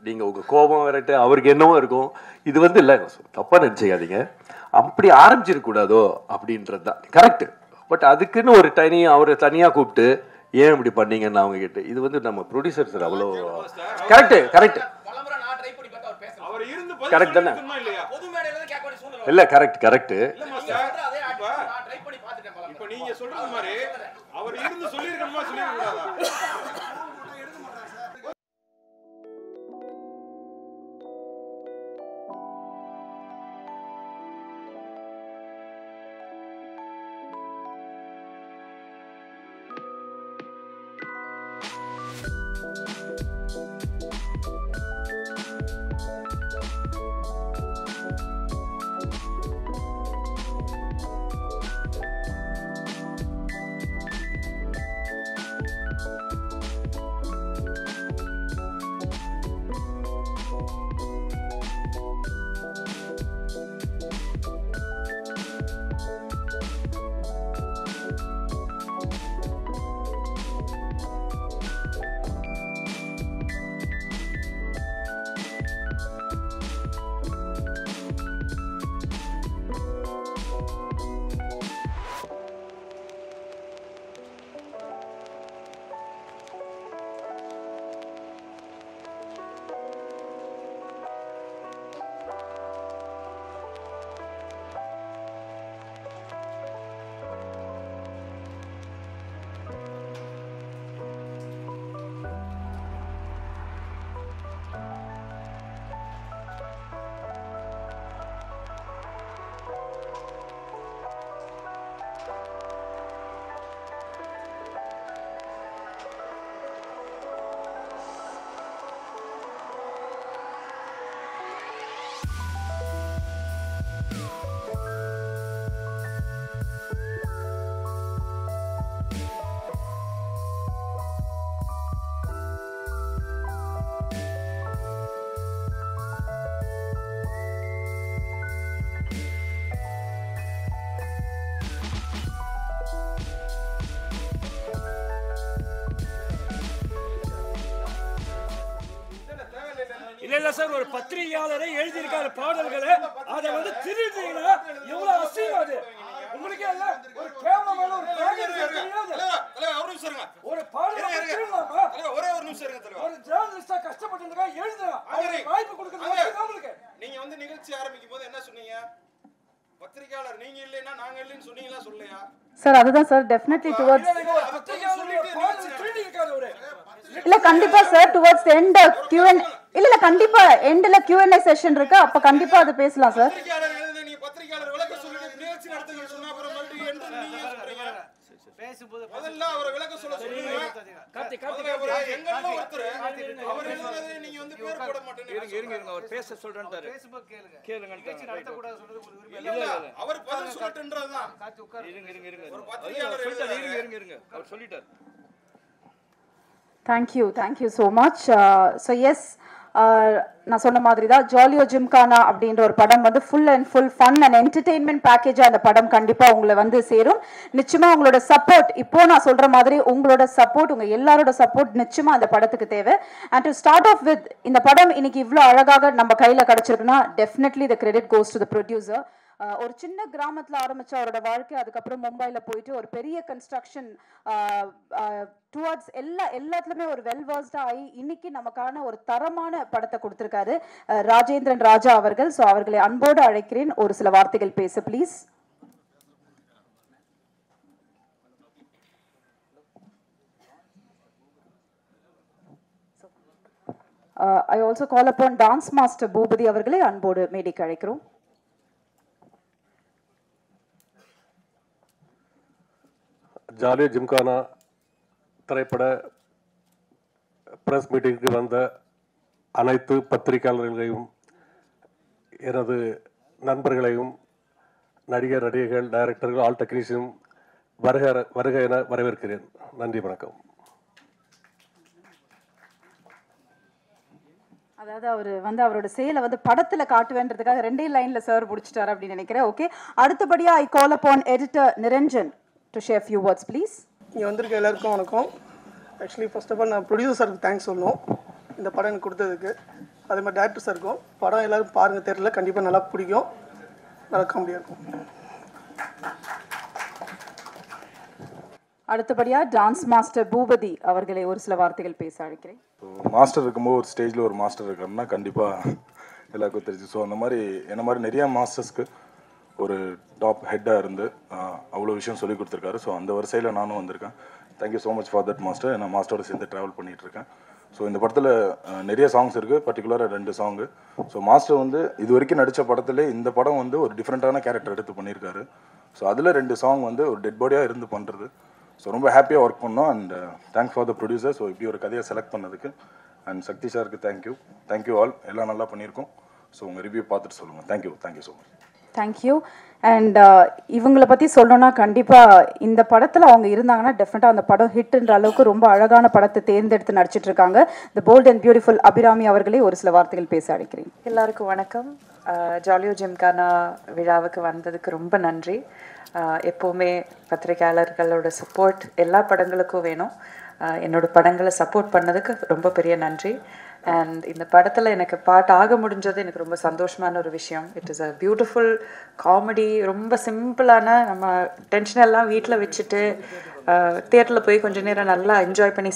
நீங்கள் உங்கள் கோபம் வரட்டு, அவருக்கு என்னவோ இருக்கும். இது வந்து இல்லை, தப்பாக நினச்சிக்காதீங்க, அப்படி ஆரம்பிச்சிருக்கூடாதோ அப்படின்றது தான் கரெக்டு. பட் அதுக்குன்னு ஒரு அவரை தனியாக கூப்பிட்டு ஏன் இப்படி பண்ணீங்கன்னு அவங்க கிட்ட, இது வந்து நம்ம ப்ரொடியூசர் சார் அவ்வளோ கரெக்டு கரெக்ட் கரெக்ட் தானே? இல்லை கரெக்ட் கரெக்டு. இப்போ நீங்க சொல்றது மாதிரி அவர் இருந்து சொல்லிருக்கணுமா சொல்லிருக்காதா? இல்ல சார், ஒரு பத்திரிகையாளரை எழுதியிருக்காரு பாடல்களை, அதை வந்து திருடுறீங்கன்னா எவ்வளவு அசிங்கம் அது உங்களுக்கே இல்ல. ஒரு கேமராமேன் ஒரு ஒரு பாடலை திருடலாமா? ஒரே ஒரு நிமிஷம் இருங்க தலைவர். ஒரு ஜர்னலிஸ்டா கஷ்டப்பட்டு எழுதுறா, வாய்ப்பு கொடுக்கறது நம்மளுக்கு. நீங்க வந்து நிகழ்ச்சி ஆரம்பிக்கும் போது என்ன சொன்னீங்க? பத்திரிகையாளர் நீங்க இல்லைன்னா நாங்க இல்லைன்னு சொன்னீங்களா சொல்லலையா சார்? அதுதான் சார், டெஃபினெட்லி டுவர்ட்ஸ் இல்ல கண்டிப்பா சார், டுவர்ட்ஸ் எண்ட் Q&A இல்ல கண்டிப்பா எண்ட்ல Q&A செஷன் இருக்கு, அப்ப கண்டிப்பா அது பேசலாம் சார். பத்திரிகையாளர் எழுது, நீங்க பத்திரிகையாளர் விளக்க சொல்லிட்டு நிகழ்ச்சி நடத்துங்க சொன்னா அப்புறம் மறுபடியும் எண்ட் நீங்க சொல்றீங்க. பேசும்போது முதல்ல அவரை விளக்க சொல்லுங்க. கார்த்தி எங்கெல்லாம் ஒருத்தர் அவர் எழுதுறதை நீங்க வந்து பேர் போட மாட்டேன்னு இருங்க அவர் பேச சொல்றேன்றாரு. Facebook கேளுங்க நிகழ்ச்சி நடத்த கூடாது சொல்றது ஒரு உரிமை இல்ல. அவர் பதில் சொல்லட்டன்றதுதான். கார்த்தி உட்கார். இருங்க ஒரு பத்திரிகையாளர் இருங்க அவர் சொல்லிட்டார். Thank you so much. So yes, நான் சொன்ன மாதிரி தான் ஜாலியோ ஜிம்கானா அப்படின்ற ஒரு படம் வந்து full and full fun and entertainment பேக்கேஜாக அந்த படம் கண்டிப்பாக உங்களை வந்து சேரும். நிச்சயமாக உங்களோட சப்போர்ட், இப்போ நான் சொல்கிற மாதிரி உங்களோட சப்போர்ட், உங்கள் எல்லாரோட சப்போர்ட் நிச்சயமாக அந்த படத்துக்கு தேவை. And to start off with, இந்த படம் இன்னைக்கு இவ்வளோ அழகாக நம்ம கையில் கிடச்சிருக்குன்னா definitely the credit goes to the producer. ஒரு சின்ன கிராமத்தில் ஆரம்பித்த அவரோட வாழ்க்கை, அதுக்கப்புறம் மும்பையில் போயிட்டு ஒரு பெரிய கன்ஸ்ட்ரக்ஷன் டுவர்ட்ஸ் எல்லாத்துலேயுமே ஒரு வெல்வர்ஸ்டாக ஆகி இன்னைக்கு நமக்கான ஒரு தரமான படத்தை கொடுத்துருக்காரு ராஜேந்திரன் ராஜா அவர்கள். ஸோ அவர்களை அன்போடு அழைக்கிறேன், ஒரு சில வார்த்தைகள் பேச please. I also call upon dance master Boopathy அவர்களை அன்போடு மேடைக்கு அழைக்கிறோம். ஜாலியோ ஜிம்கானா திரைப்பட பிரஸ் மீட்டிங்க்கு வந்த அனைத்து பத்திரிகையாளர்களையும், எனது நண்பர்களையும், நடிகர்கள், டைரக்டர்கள், ஆல் டெக்னீஷியனும் வருக என வரவேற்கிறேன். நன்றி, வணக்கம். அதாவது அவர் வந்து அவரோட செயலை வந்து படத்தில் காட்டுவேன்றதுக்காக 2 லைனில் சார் முடிச்சிட்டார் அப்படின்னு நினைக்கிறேன். ஓகே, அடுத்தபடியாக I call upon editor Niranjan to share few words please. இங்கே வந்திருக்க எல்லாருக்கும் வணக்கம். ஆக்சுவலி ஃபர்ஸ்ட் ஆஃப் ஆல் நான் ப்ரொடியூசருக்கு தேங்க்ஸ் சொல்லணும் இந்த படம் எனக்கு கொடுத்ததுக்கு. அதே மாதிரி டேரக்டர் சாருக்கும். படம் எல்லோரும் பாருங்கள், தேட்டரில் கண்டிப்பாக நல்லா பிடிக்கும், நல்லா காமெடியாக இருக்கும். அடுத்தபடியா டான்ஸ் மாஸ்டர் பூபதி அவர்களை ஒரு சில வார்த்தைகள் பேச அழைக்கிறேன். மாஸ்டர் இருக்கும்போது ஒரு ஸ்டேஜில் ஒரு மாஸ்டர் இருக்காருன்னா கண்டிப்பாக எல்லாருக்கும் தெரிஞ்சு. ஸோ அந்த மாதிரி என்ன மாதிரி நிறையா மாஸ்டர்ஸ்க்கு ஒரு டாப் ஹெட்டாக இருந்து அவ்வளோ விஷயம் சொல்லி கொடுத்துருக்காரு. ஸோ அந்த வரிசையில் நானும் வந்திருக்கேன். Thank you so much for that master. நான் மாஸ்டரோட சேர்ந்து ட்ராவல் பண்ணிகிட்ருக்கேன். ஸோ இந்த படத்தில் நிறைய சாங்ஸ் இருக்குது, பர்டிகுலராக 2 சாங்கு. ஸோ மாஸ்டர் வந்து இது வரைக்கும் நடித்த படத்துலேயே இந்த படம் வந்து ஒரு டிஃப்ரெண்ட்டான கேரக்டர் எடுத்து பண்ணியிருக்காரு. ஸோ அதில் 2 சாங் வந்து ஒரு டெட் பாடியாக இருந்து பண்ணுறது. ஸோ ரொம்ப ஹாப்பியாக ஒர்க் பண்ணோம். And thanks for the producer. So இப்படி ஒரு கதையை செலக்ட் பண்ணதுக்கு. அண்ட் சக்தி சாருக்கு தேங்க்யூ ஆல். எல்லாம் நல்லா பண்ணியிருக்கோம். ஸோ உங்கள் ரிவ்யூ பார்த்துட்டு சொல்லுங்கள். Thank you so much. Thank you. And இவங்களை பற்றி சொல்லணும்னா கண்டிப்பாக இந்த படத்தில் அவங்க இருந்தாங்கன்னா டெஃபினட்டாக அந்த படம் ஹிட்ன்ற அளவுக்கு ரொம்ப அழகான படத்தை தேர்ந்தெடுத்து நடிச்சிட்டு இருக்காங்க. த போல்ட் அண்ட் பியூட்டிஃபுல் அபிராமி அவர்களே ஒரு சில வார்த்தைகள் பேச அழைக்கிறேன். எல்லாருக்கும் வணக்கம். ஜாலியோ ஜிம்கானா விழாவுக்கு வந்ததுக்கு ரொம்ப நன்றி. எப்போவுமே பத்திரிகையாளர்களோட சப்போர்ட் எல்லா படங்களுக்கும் வேணும். என்னோட படங்களை சப்போர்ட் பண்ணதுக்கு ரொம்ப பெரிய நன்றி. அண்ட் இந்த படத்தில் எனக்கு ஆக முடிஞ்சது எனக்கு ரொம்ப சந்தோஷமான ஒரு விஷயம். It is a beautiful comedy. ரொம்ப சிம்பிளான, நம்ம டென்ஷன் எல்லாம் வீட்டில் வச்சுட்டு தியேட்டரில் போய் கொஞ்சம் நேரம் நல்லா என்ஜாய் பண்ணி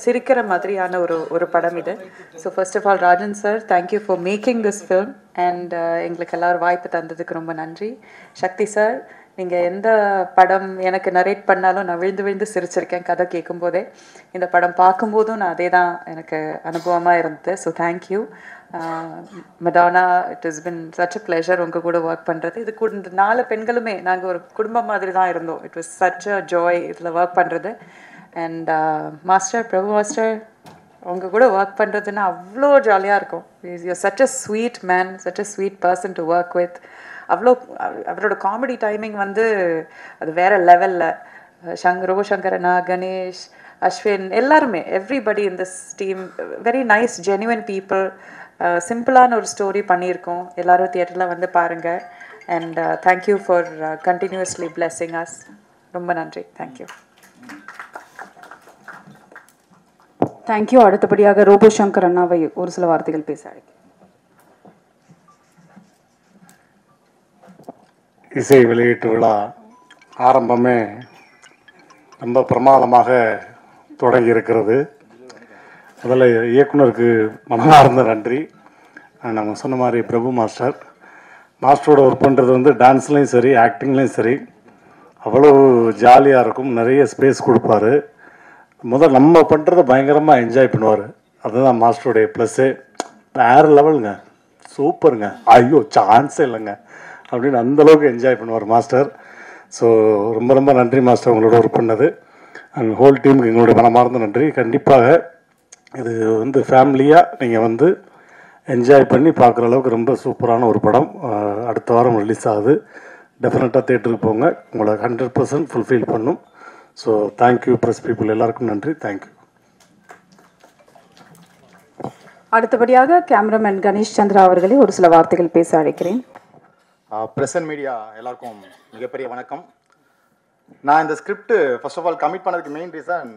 சிரிக்கிற மாதிரியான ஒரு படம் இது. So first of all Rajan sir, thank you for making this film. And எங்களுக்கு எல்லோரும் வாய்ப்பு தந்ததுக்கு ரொம்ப நன்றி. சக்தி சார், நீங்கள் எந்த படம் எனக்கு நரேட் பண்ணாலும் நான் விழுந்து சிரிச்சிருக்கேன் கதை கேட்கும்போதே. இந்த படம் பார்க்கும்போதும் நான் அதே தான் எனக்கு அனுபவமாக இருந்தது. So thank you Madonna. It is been such a pleasure உங்கள் கூட ஒர்க் பண்ணுறது. இது கூட இந்த 4 பெண்களுமே நாங்கள் ஒரு குடும்பம் மாதிரி தான் இருந்தோம். It was such a joy இதில் ஒர்க் பண்ணுறது. அண்ட் மாஸ்டர், பிரபு மாஸ்டர், உங்கள் கூட ஒர்க் பண்ணுறதுன்னா அவ்வளோ ஜாலியாக இருக்கும். You such a sweet man, such a sweet person to work with. அவரோட காமெடி டைமிங் வந்து அது வேற லெவலில். சங்கரனா, கணேஷ், அஸ்வின், எல்லாருமே, everybody in this team very nice genuine people. சிம்பிளான ஒரு ஸ்டோரி பண்ணியிருக்கோம். எல்லாரும் தியேட்டரில் வந்து பாருங்கள். And thank you for continuously blessing as. ரொம்ப நன்றி. தேங்க்யூ. தேங்க்யூ. அடுத்தபடியாக ரோபோ சங்கர் அண்ணாவை ஒரு சில வார்த்தைகள் பேச அழைக்கிறேன். இசை வெளியீட்டு விழா ஆரம்பமே ரொம்ப பிரமாதமாக தொடங்கி இருக்கிறது. அதில் இயக்குனருக்கு மனமார்ந்த நன்றி. நம்ம சொன்ன மாதிரி பிரபு மாஸ்டரோட ஒர்க் பண்ணுறது வந்து டான்ஸ்லேயும் சரி, ஆக்டிங்லேயும் சரி அவ்வளோ ஜாலியாக இருக்கும். நிறைய ஸ்பேஸ் கொடுப்பாரு. நம்ம பண்ணுறதை பயங்கரமாக என்ஜாய் பண்ணுவார். அதுதான் மாஸ்டருடைய ப்ளஸ்ஸு. வேறு லெவலுங்க, சூப்பருங்க, ஐயோ சான்ஸே இல்லைங்க அப்படின்னு அந்தளவுக்கு என்ஜாய் பண்ணுவார் மாஸ்டர். ஸோ ரொம்ப நன்றி மாஸ்டர் உங்களோட ஒர்க் பண்ணது. அண்ட் ஹோல் டீமுக்கு எங்களுடைய மனமார்ந்த நன்றி. கண்டிப்பாக இது வந்து ஃபேமிலியாக நீங்கள் வந்து என்ஜாய் பண்ணி பார்க்குற அளவுக்கு ரொம்ப சூப்பரான ஒரு படம். அடுத்த வாரம் ரிலீஸ் ஆகுது. டெஃபினட்டாக தேட்டருக்கு போங்க, உங்களை 100% ஃபுல்ஃபில் பண்ணும். ஸோ தேங்க்யூ ப்ரெஸ் பீப்புள், எல்லாருக்கும் நன்றி. தேங்க்யூ. அடுத்தபடியாக கேமராமேன் கணேஷ் சந்திரா அவர்களே ஒரு சில வார்த்தைகள் பேச அழைக்கிறேன். ப்ரெஸ் அண்ட் மீடியா எல்லாருக்கும் மிகப்பெரிய வணக்கம். நான் இந்த script first of all commit பண்ணதுக்கு மெயின் ரீசன்,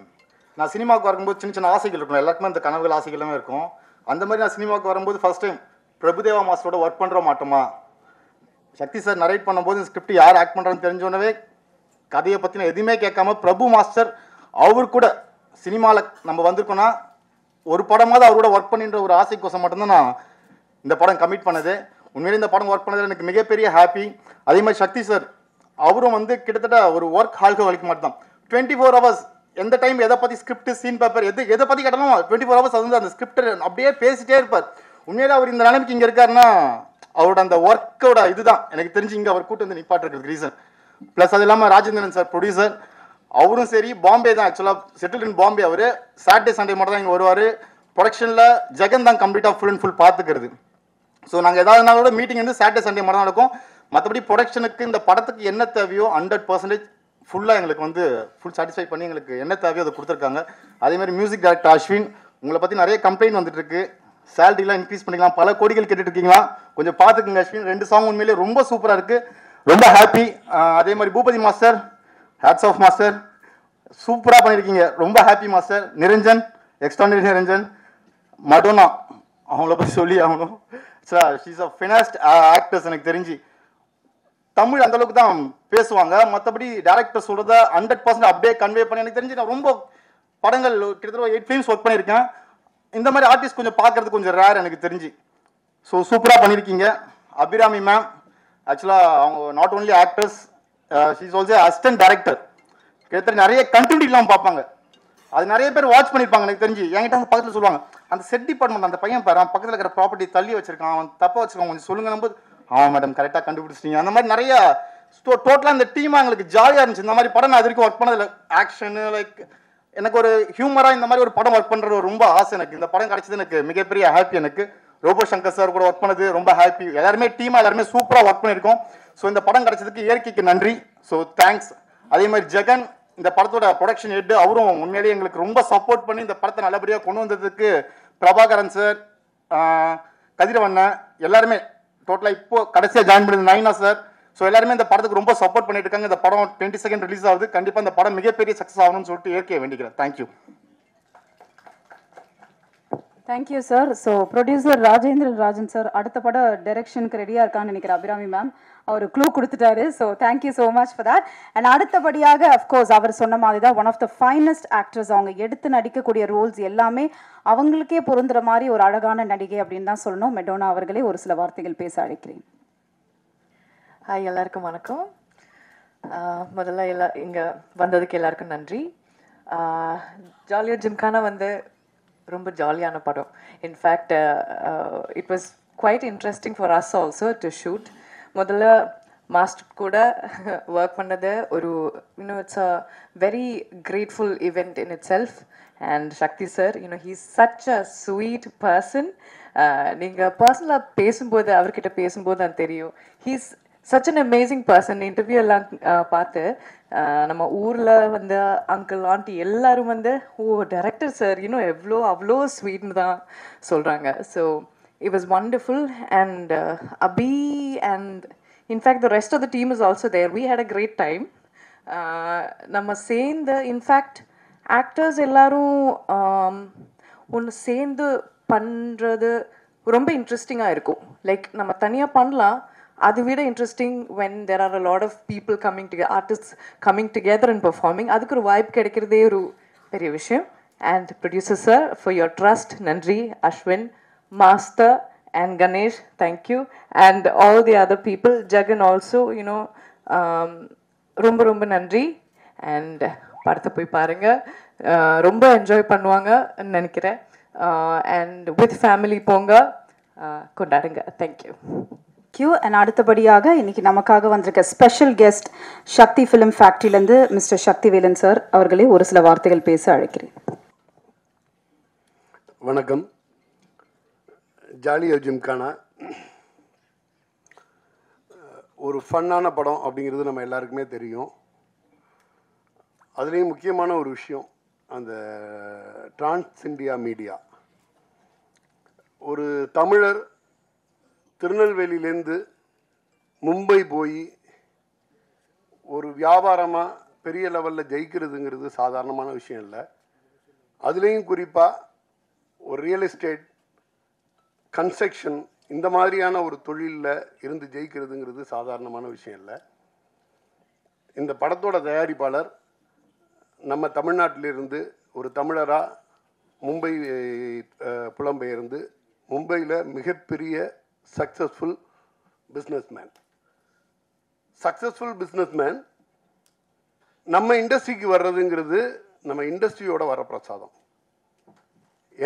நான் சினிமாவுக்கு வரும்போது சின்ன ஆசைகள் இருக்கும். எல்லாருக்குமே இந்த கனவுகள் ஆசைகளுமே இருக்கும். அந்த மாதிரி நான் சினிமாவுக்கு வரும்போது ஃபர்ஸ்ட் டைம் பிரபுதேவா மாஸ்டரோட ஒர்க் பண்ணுற மாட்டோமா. சக்தி சார் நரேட் பண்ணும்போது இந்த ஸ்கிரிப்ட் யார் ஆக்ட் பண்ணுறான்னு தெரிஞ்சோடனே கதையை பற்றின எதுவுமே கேட்காம பிரபு மாஸ்டர் அவர் கூட சினிமாவில் நம்ம வந்திருக்கோன்னா ஒரு படமாவது அவரோட ஒர்க் பண்ணின்ற ஒரு ஆசைக்கோசம் மட்டும்தான் நான் இந்த படம் கமிட் பண்ணது. உண்மையிலே இந்த படம் ஒர்க் பண்ணதில் எனக்கு மிகப்பெரிய ஹாப்பி. அதே மாதிரி சக்தி சார் அவரும் வந்து கிட்டத்தட்ட ஒரு ஒர்க் ஹால்க்கு வலிக்க மாட்டான். 24 hours எந்த டைம் எதை பற்றி ஸ்கிரிப்ட், சீன் பேப்பர், எதை பற்றி கேட்டாலும் 24 hours அது வந்து அந்த ஸ்கிரிப்டர் அப்படியே பேசிட்டே இருப்பார். உண்மையிலே அவர் இந்த நிலைமைக்கு இங்கே இருக்காருன்னா அவரோட அந்த ஒர்க்கோட இதுதான் எனக்கு தெரிஞ்சு இங்கே அவர் கூட்டு வந்து நிப்பாட்டுறதுக்கு ரீசன். ப்ளஸ் அது இல்லாமல் ராஜேந்திரன் சார் ப்ரொடியூசர், அவரும் சரி பாம்பே தான், ஆக்சுவலாக செட்டில் இன் பாம்பே. அவர் சாட்டர்டே சண்டே மட்டும் தான் இங்கே வருவார். ப்ரொடக்ஷனில் ஜெகன் தான் கம்ப்ளீட்டாக ஃபுல் அண்ட் ஃபுல் பார்த்துக்கிறது. ஸோ நாங்கள் ஏதாவதுனாலோட மீட்டிங் வந்து சாட்டர்டே சண்டே மட்டும் தான் நடக்கும். மற்றபடி ப்ரொடக்ஷனுக்கு இந்த படத்துக்கு என்ன தேவையோ 100% ஃபுல்லாக எங்களுக்கு வந்து ஃபுல் சாட்டிஸ்ஃபை பண்ணி எங்களுக்கு என்ன தேவையோ அதை கொடுத்துருக்காங்க. அதேமாதிரி மியூசிக் டைரக்டர் அஸ்வின், உங்களை பற்றி நிறைய கம்ப்ளைண்ட் வந்துட்டு இருக்கு. சேலரிலாம் இன்க்ரீஸ் பண்ணிக்கலாம், பல கோடிகள் கேட்டுட்டு இருக்கீங்களா, கொஞ்சம் பார்த்துக்குங்க அஸ்வின். 2 சாங் உண்மையிலே ரொம்ப சூப்பராக இருக்குது, ரொம்ப ஹாப்பி. அதே மாதிரி Bhupathi master, hats off master, சூப்பராக பண்ணியிருக்கீங்க, ரொம்ப happy master. Niranjan, extraordinary Niranjan, Madonna அவங்கள பற்றி சொல்லி ஆகணும். She's a finest actors. எனக்கு தெரிஞ்சு தமிழ் அந்த அளவுக்கு தான் பேசுவாங்க, மற்றபடி டேரக்டர் சொல்கிறத 100% அப்படியே கன்வே பண்ணி எனக்கு தெரிஞ்சு நான் ரொம்ப படங்கள் கிட்டத்தட்ட 8 ஃபிலிம்ஸ் ஒர்க் பண்ணியிருக்கேன். இந்த மாதிரி ஆர்டிஸ்ட் கொஞ்சம் பார்க்கறது கொஞ்சம் ரேர் எனக்கு தெரிஞ்சு. ஸோ சூப்பராக பண்ணியிருக்கீங்க. அபிராமி மேம் ஆக்சுவலாக அவங்க not only actors, she's also assistant director. கிட்டத்தட்ட நிறைய கண்டினியூட்டிலாம் பார்ப்பாங்க, அது நிறைய பேர் வாட்ச் பண்ணியிருப்பாங்க எனக்கு தெரிஞ்சு. என்கிட்ட அந்த பக்கத்தில் சொல்லுவாங்க, அந்த செட் டிபார்ட்மெண்ட் அந்த பையன் பாரு, அவன் பக்கத்தில் இருக்கிற ப்ராப்பர்ட்டி தள்ளி வச்சிருக்கான், அவன் தப்பாக வச்சிருக்கான், கொஞ்சம் சொல்லுங்க. நம்ம ஆமாம் மேடம் கரெக்டாக கண்டுபிடிச்சிட்டீங்க. அந்த மாதிரி நிறைய டோட்டலாக இந்த டீமாக எங்களுக்கு ஜாலியாக இருந்துச்சு. இந்த மாதிரி படம் நான் இது வரைக்கும் ஒர்க் பண்ணதில்லை. ஆக்ஷனு லைக் எனக்கு ஒரு ஹியூமராக இந்த மாதிரி ஒரு படம் ஒர்க் பண்ணுறது ரொம்ப ஆசை எனக்கு. இந்த படம் கிடைச்சது எனக்கு மிகப்பெரிய ஹாப்பி. எனக்கு ரோபோ சங்கர் சார் கூட ஒர்க் பண்ணது ரொம்ப ஹாப்பி. எல்லாருமே டீமாக எல்லாருமே சூப்பராக ஒர்க் பண்ணியிருக்கோம். ஸோ இந்த படம் கிடைச்சதுக்கு இயற்கைக்கு நன்றி. So thanks. அதே மாதிரி ஜெகன் இந்த படத்தோட ப்ரொடக்ஷன் ஹெட், அவரும் உண்மையிலேயே எங்களுக்கு ரொம்ப சப்போர்ட் பண்ணி இந்த படத்தை நல்லபடியாக கொண்டு வந்ததுக்கு பிரபாகரன் சார், கதிரவண்ணன் எல்லாருமே டோட்டலாக இப்போ கடைசியாக ஜாயின் பண்ணது நைனா சார். ஸோ எல்லாருமே இந்த படத்துக்கு ரொம்ப சப்போர்ட் பண்ணிட்டு இருக்காங்க. இந்த படம் 22 ரிலீஸ் ஆகுது. கண்டிப்பாக இந்த படம் மிகப்பெரிய சக்ஸஸ் ஆகணும்னு சொல்லிட்டு இயற்கையை வேண்டிக்கிறேன். Thank you. Thank you sir. So producer Rajendran Rajan sir அடுத்த படம் டைரக்ஷனுக்கு ரெடியாக இருக்கான்னு நினைக்கிறேன். அபிராமி மேம் அவர் க்ளூ கொடுத்துட்டாரு. So thank you so much for that. And அடுத்தபடியாக அஃப்கோர்ஸ் அவர் சொன்ன மாதிரி தான் one of the finest actors. அவங்க எடுத்து நடிக்கக்கூடிய ரோல்ஸ் எல்லாமே அவங்களுக்கே பொருந்துற மாதிரி ஒரு அழகான நடிகை அப்படின்னு தான் சொல்லணும். மெடோனா அவர்களே ஒரு சில வார்த்தைகள் பேச அழைக்கிறேன். ஹாய், எல்லாருக்கும் வணக்கம். முதல்ல இங்கே வந்ததுக்கு எல்லாருக்கும் நன்றி. ஜாலியோ ஜிம்கானா வந்து ரொம்ப ஜாலியான படம். In fact it was quite interesting for us also to shoot. முதல்ல மாஸ்டர் கூட ஒர்க் பண்ணது ஒரு it's a very grateful event in itself. And Shakti sir, he's such a sweet person. நீங்கள் பர்சனலாக பேசும்போது அவர்கிட்ட பேசும்போது தான் தெரியும் he's such an amazing person. Interview எல்லாம் பார்த்து நம்ம ஊரில் வந்து அங்கிள் ஆண்டி எல்லாரும் வந்து டைரக்டர் சார் அவ்வளோ ஸ்வீட்னு தான் சொல்கிறாங்க. So it was wonderful. And Abhi and in fact the rest of the team is also there. We had a great time. நம்ம சேர்ந்து இன்ஃபேக்ட் ஆக்டர்ஸ் எல்லாரும் ஒன்று சேர்ந்து பண்ணுறது ரொம்ப இன்ட்ரெஸ்டிங்காக இருக்கும். லைக் நம்ம தனியாக பண்ணலாம், அதை விட interesting when there are a lot of people coming together, artists coming together and performing. அதுக்கு ஒரு வாய்ப்பு கிடைக்கிறதே ஒரு பெரிய விஷயம். And producer sir, for your trust, நன்றி. Ashwin, master and Ganesh, thank you. And all the other people, Jagan also, ரொம்ப ரொம்ப நன்றி. And படத்தை போய் பாருங்க, ரொம்ப என்ஜாய் பண்ணுவாங்க நினைக்கிறேன். And with family போங்க, கொண்டாடுங்க. தேங்க்யூ. அண்ட் அடுத்தபடியாக இன்னைக்கு நமக்காக வந்திருக்க ஸ்பெஷல் கெஸ்ட் சக்தி ஃபிலிம் ஃபேக்டரியிலேருந்து மிஸ்டர் சக்திவேலன் சார் அவர்களே ஒரு சில வார்த்தைகள் பேச அழைக்கிறேன். வணக்கம். ஜாலியோ ஜிம்கானா ஒரு ஃபன்னான படம் அப்படிங்கிறது நம்ம எல்லாருக்குமே தெரியும். அதுலேயும் முக்கியமான ஒரு விஷயம் அந்த டிரான்ஸ் இந்தியா மீடியா. ஒரு தமிழர் திருநெல்வேலியிலேருந்து மும்பை போய் ஒரு வியாபாரமாக பெரிய லெவலில் ஜெயிக்கிறதுங்கிறது சாதாரணமான விஷயம் இல்லை. அதுலேயும் குறிப்பாக ஒரு ரியல் எஸ்டேட், கன்ஸ்ட்ரக்ஷன் இந்த மாதிரியான ஒரு தொழிலில் இருந்து ஜெயிக்கிறதுங்கிறது சாதாரணமான விஷயம் இல்லை. இந்த படத்தோட தயாரிப்பாளர் நம்ம தமிழ்நாட்டிலிருந்து ஒரு தமிழராக மும்பை புலம்பெயர்ந்து மும்பையில் மிகப்பெரிய சக்ஸஸ்ஃபுல் பிஸ்னஸ்மேன் நம்ம இண்டஸ்ட்ரிக்கு வர்றதுங்கிறது நம்ம இண்டஸ்ட்ரியோட வர பிரசாதம்.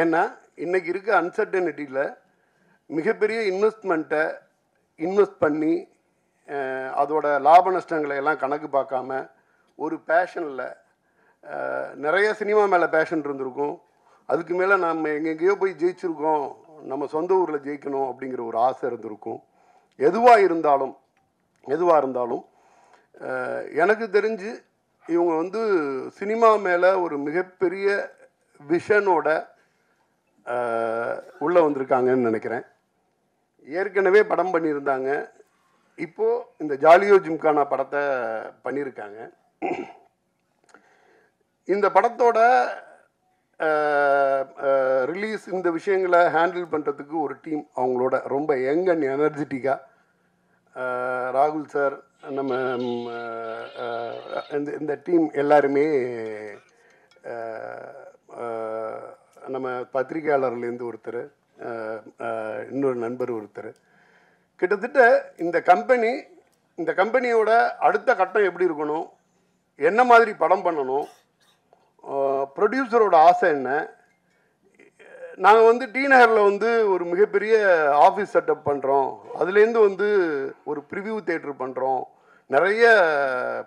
ஏன்னா இன்னைக்கு இருக்க அன்சர்டனிட்டியில் மிகப்பெரிய இன்வெஸ்ட்மெண்ட்டை இன்வெஸ்ட் பண்ணி அதோட லாப நஷ்டங்களை எல்லாம் கணக்கு பார்க்காம ஒரு பேஷனில் நிறைய சினிமா மேலே பேஷன் இருந்திருக்கும். அதுக்கு மேலே நம்ம எங்கெங்கேயோ போய் ஜெயிச்சிருக்கோம், நம்ம சொந்த ஊரில் ஜெயிக்கணும் அப்படிங்கிற ஒரு ஆசை இருந்திருக்கும். எதுவாக இருந்தாலும் எனக்கு தெரிஞ்சு இவங்க வந்து சினிமா மேலே ஒரு மிகப்பெரிய விஷனோட உள்ளே வந்திருக்காங்கன்னு நினைக்கிறேன். ஏற்கனவே படம் பண்ணியிருந்தாங்க, இப்போது இந்த ஜாலியோ ஜிம்கானா படத்தை பண்ணியிருக்காங்க. இந்த படத்தோட ரிலீஸ் இந்த விஷயங்களை ஹேண்டில் பண்ணுறதுக்கு ஒரு டீம் அவங்களோட ரொம்ப யங் அண்ட் எனர்ஜெட்டிக்காக ராகுல் சார் நம்ம இந்த டீம் எல்லாருமே நம்ம பத்திரிகையாளர்லேருந்து ஒருத்தர், இன்னொரு நண்பர் ஒருத்தர், கிட்டத்தட்ட இந்த கம்பெனியோட அடுத்த கட்டம் எப்படி இருக்கணும், என்ன மாதிரி படம் பண்ணணும், ப்ரொடியூசரோட ஆசை என்ன. நாங்கள் டி நகரில் ஒரு மிகப்பெரிய ஆஃபீஸ் செட்டப் பண்ணுறோம், அதுலேருந்து ஒரு ப்ரிவ்யூ தேட்டர் பண்ணுறோம், நிறைய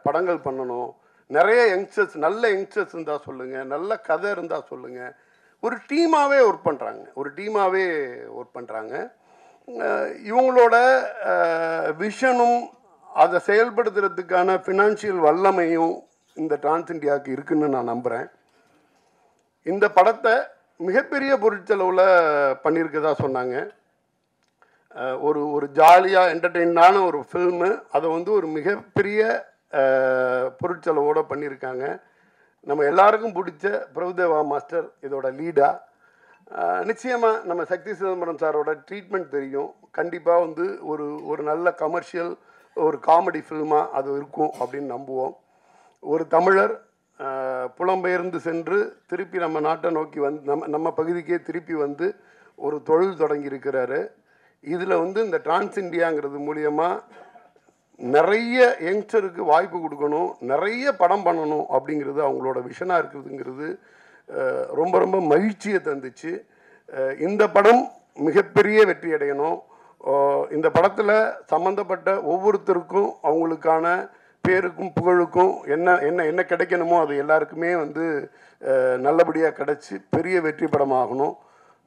படங்கள் பண்ணணும், நிறைய யங்ஸ்டர்ஸ், நல்ல யங்ஸ்டர்ஸ் இருந்தால் சொல்லுங்கள், நல்ல கதை இருந்தால் சொல்லுங்கள். ஒரு டீமாகவே ஒர்க் பண்ணுறாங்க. இவங்களோட விஷனும் அதை செயல்படுத்துறதுக்கான ஃபினான்ஷியல் வல்லமையும் இந்த டிரான்ஸ் இந்தியாவுக்கு இருக்குன்னு நான் நம்புகிறேன். இந்த படத்தை மிகப்பெரிய பொருட்செலவில் பண்ணியிருக்கதா சொன்னாங்க. ஒரு ஜாலியாக என்டர்டெயினான ஒரு ஃபில்மு, அதை ஒரு மிகப்பெரிய பொருட்செலவோடு பண்ணியிருக்காங்க. நம்ம எல்லாருக்கும் பிடிச்ச பிரபுதேவா மாஸ்டர் இதோட லீடாக. நிச்சயமாக நம்ம சக்தி சிதம்பரம் சாரோட ட்ரீட்மெண்ட் தெரியும். கண்டிப்பாக ஒரு நல்ல கமர்ஷியல் ஒரு காமெடி ஃபில்மாக அது இருக்கும் அப்படின்னு நம்புவோம். ஒரு தமிழர் புலம்பெயர்ந்து சென்று திருப்பி நம்ம நாட்டை நோக்கி நம்ம பகுதிக்கே திருப்பி ஒரு தொழில் தொடங்கியிருக்கிறாரு. இதில் இந்த டிரான்ஸ் இந்தியாங்கிறது மூலியமாக நிறைய யங்ஸ்டருக்கு வாய்ப்பு கொடுக்கணும், நிறைய படம் பண்ணணும் அப்படிங்கிறது அவங்களோட விஷனாக இருக்குதுங்கிறது ரொம்ப ரொம்ப மகிழ்ச்சியை தந்துச்சு. இந்த படம் மிகப்பெரிய வெற்றி அடையணும். இந்த படத்தில் சம்மந்தப்பட்ட ஒவ்வொருத்தருக்கும் அவங்களுக்கான பேருக்கும் புகழுக்கும் என்ன கிடைக்கணுமோ அது எல்லாருக்குமே நல்லபடியாக கிடச்சி பெரிய வெற்றி படமாகணும்.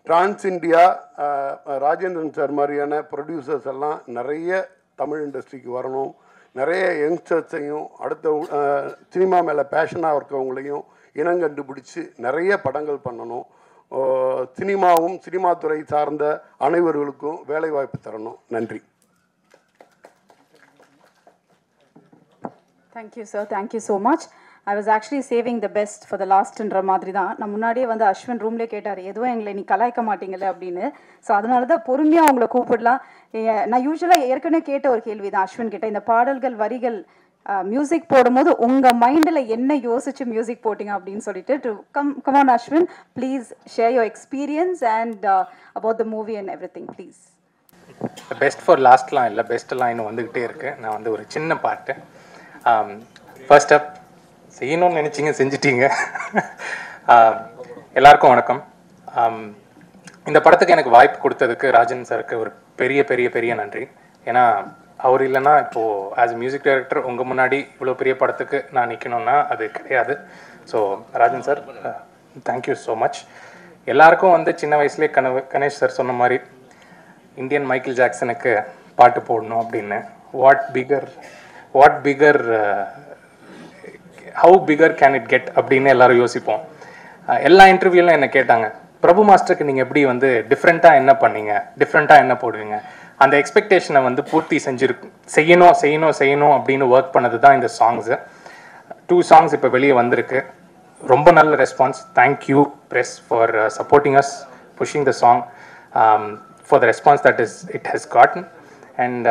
டிரான்ஸ் இந்தியா, ராஜேந்திரன் சார் மாதிரியான ப்ரொடியூசர்ஸ் எல்லாம் நிறைய தமிழ் இண்டஸ்ட்ரிக்கு வரணும். நிறைய யங்ஸ்டர்ஸையும் அடுத்த சினிமா மேலே பேஷனாக இருக்கவங்களையும் இனங்கண்டு பிடிச்சி நிறைய படங்கள் பண்ணணும். சினிமாவும் சினிமா துறை சார்ந்த அனைவர்களுக்கும் வேலைவாய்ப்பு தரணும். நன்றி. Thank you sir, thank you so much. I was actually saving the best for the லாஸ்ட்ன்ற மாதிரி தான். நான் முன்னாடியே அஸ்வின் ரூம்லேயே கேட்டார், எதுவும் எங்களை நீ கலாய்க்க மாட்டீங்களே அப்படின்னு. ஸோ அதனால தான் பொறுமையாக அவங்கள கூப்பிடலாம். நான் யூஸ்வலாக ஏற்கனவே கேட்ட ஒரு கேள்வி தான் அஸ்வின் கிட்ட, இந்த பாடல்கள் வரிகள் மியூசிக் போடும்போது உங்கள் மைண்டில் என்ன யோசிச்சு மியூசிக் போட்டிங்க அப்படின்னு சொல்லிட்டு to come on Ashwin, please share your experience and about the movie and everything please. Best for லாஸ்ட்லாம் இல்லை, பெஸ்ட்டெல்லாம் இன்னும் வந்துக்கிட்டே இருக்குது. நான் ஒரு சின்ன பாட்டு. ஃபர்ஸ்ட் அப் செய்யணும்னு நினச்சிங்க, செஞ்சிட்டீங்க. எல்லாருக்கும் வணக்கம். இந்த படத்துக்கு எனக்கு வாய்ப்பு கொடுத்ததுக்கு ராஜன் சாருக்கு ஒரு பெரிய பெரிய பெரிய நன்றி. ஏன்னா அவர் இல்லைன்னா இப்போது ஆஸ் மியூசிக் டைரக்டர் உங்கள் முன்னாடி இவ்வளோ பெரிய படத்துக்கு நான் நிற்கணும்னா அது கிடையாது. So Rajan sir, thank you so much. எல்லாருக்கும் சின்ன வயசுலேயே கணேஷ் சார் சொன்ன மாதிரி இந்தியன் மைக்கேல் ஜாக்சனுக்கு பாட்டு போடணும் அப்படின்னு. What bigger how bigger can it get அப்படின்னு எல்லாரும் யோசிப்போம். எல்லா இன்டர்வியூலாம் என்ன கேட்டாங்க, பிரபு மாஸ்டருக்கு நீங்கள் எப்படி டிஃப்ரெண்ட்டாக என்ன பண்ணீங்க, டிஃப்ரெண்ட்டாக என்ன போடுவீங்க, அந்த எக்ஸ்பெக்டேஷனை பூர்த்தி செய்யணும் அப்படின்னு ஒர்க் பண்ணது தான் இந்த சாங்ஸு. 2 songs இப்போ வெளியே வந்திருக்கு. ரொம்ப நல்ல response. Thank you press for supporting us, pushing the song, for the response that it has gotten. அண்ட்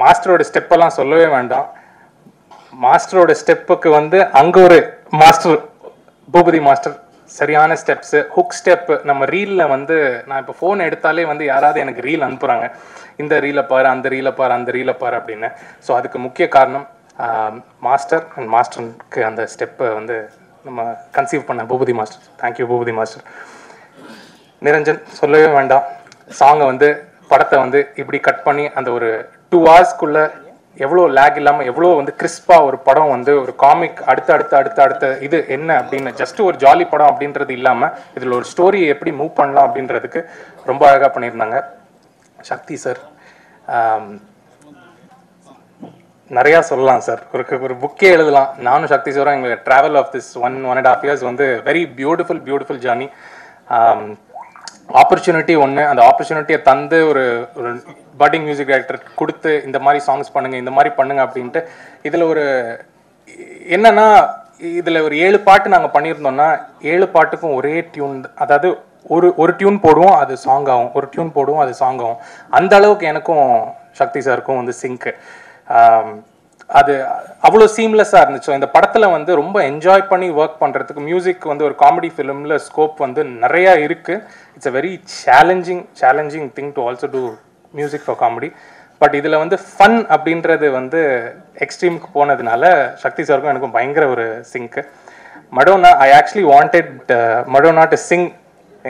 மாஸ்டரோட ஸ்டெப்பெல்லாம் சொல்லவே வேண்டாம். மாஸ்டரோட ஸ்டெப்புக்கு அங்கே ஒரு மாஸ்டர், பூபதி மாஸ்டர், சரியான ஸ்டெப்ஸு, ஹுக் ஸ்டெப்பு. நம்ம ரீலில் நான் இப்போ ஃபோன் எடுத்தாலே யாராவது எனக்கு ரீல் அனுப்புகிறாங்க, இந்த ரீலை பாரு, அந்த ரீலை பாரு அப்படின்னு. ஸோ அதுக்கு முக்கிய காரணம் மாஸ்டர் அண்ட் மாஸ்டருக்கு அந்த ஸ்டெப்பை நம்ம கன்சீவ் பண்ண Boopathy master. Thank you Boopathy master. Niranjan சொல்லவே வேண்டாம். சாங்கை படத்தை இப்படி கட் பண்ணி அந்த ஒரு 2 hours எவ்வளோ லேக் இல்லாமல் எவ்வளோ கிறிஸ்பாக ஒரு படம் ஒரு காமிக் அடுத்த இது என்ன அப்படின்னு ஜஸ்ட் ஒரு ஜாலி படம் அப்படின்றது இல்லாமல் இதில் ஒரு ஸ்டோரியை எப்படி மூவ் பண்ணலாம் அப்படின்றதுக்கு ரொம்ப அழகாக பண்ணியிருந்தாங்க. சக்தி சார், நிறையா சொல்லலாம் சார், ஒரு புக்கே எழுதலாம். நானும் சக்தி சாரும் எங்களுக்கு travel of this 1.5 years very beautiful journey. Opportunity ஒன்று, அந்த ஆப்பர்ச்சுனிட்டியை தந்து ஒரு பட்டிங் மியூசிக் டைரக்டர் கொடுத்து இந்த மாதிரி சாங்ஸ் பண்ணுங்க, இந்த மாதிரி பண்ணுங்க அப்படின்ட்டு. இதில் ஒரு என்னன்னா இதில் ஒரு 7 பாட்டு நாங்கள் பண்ணியிருந்தோம்னா 7 பாட்டுக்கும் ஒரே டியூன், அதாவது ஒரு டியூன் போடுவோம் அது சாங் ஆகும், ஒரு டியூன் போடுவோம் அது சாங் ஆகும். அந்த அளவுக்கு எனக்கும் சக்தி சாருக்கும் வந்து சிங்க்கு. அது அவ்வளோ சீம்லெஸ்ஸாக இருந்துச்சு. இந்த படத்தில் வந்து ரொம்ப என்ஜாய் பண்ணி ஒர்க் பண்ணுறதுக்கு மியூசிக் வந்து ஒரு காமெடி ஃபிலிமில் ஸ்கோப் வந்து நிறையா இருக்குது. It's a very challenging thing to also do music for comedy. But இதில் வந்து ஃபன் அப்படின்றது வந்து எக்ஸ்ட்ரீமுக்கு போனதுனால சக்தி சாருக்கும் எனக்கும் பயங்கர ஒரு sync. Madonna, I actually wanted Madonna to sing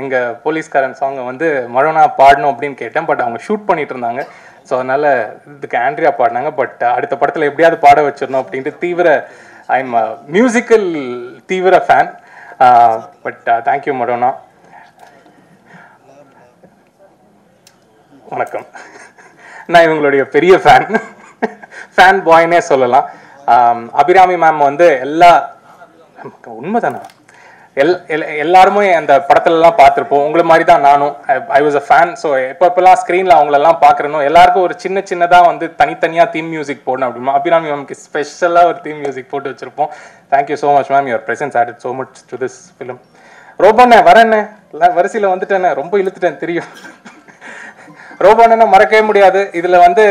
எங்கள் போலீஸ்காரன் சாங்கை வந்து மடோனா பாடணும் அப்படின்னு கேட்டேன். பட் அவங்க ஷூட் பண்ணிட்டு இருந்தாங்க. ஸோ அதனால் இதுக்கு ஆண்ட்ரியா பாடினாங்க. பட் அடுத்த படத்தில் எப்படியாவது பாட வச்சிடணும் அப்படின்ட்டு ஐ எம் மியூசிக்கல் தீவிர ஃபேன். But thank you Madonna. வணக்கம். நான் இவங்களுடைய பெரிய ஃபேன் பாய்னே சொல்லலாம். அபிராமி மேம் வந்து உண்மைதானா எல்லாருமே அந்த படத்துலலாம் பார்த்துருப்போம். உங்களை மாதிரி தான் நானும். I was a fan. So எப்பப்பெல்லாம் ஸ்க்ரீனில் அவங்களெல்லாம் பார்க்குறனோ எல்லாருக்கும் ஒரு சின்னதாக வந்து தனித்தனியாக தீம் மியூசிக் போடணும் அப்படிமா அபிராமி மேம்க்கு ஸ்பெஷலாக ஒரு தீம் மியூசிக் போட்டு வச்சுருப்போம். Thank you so much ma'am, your presence added so much to this film. ரோபண்ணே வரேண்ணே, வரிசையில் வந்துட்டேண்ணே, ரொம்ப இழுத்துட்டேன் தெரியும். ரோபோண்ணனை மறக்கவே முடியாது. இதில் வந்து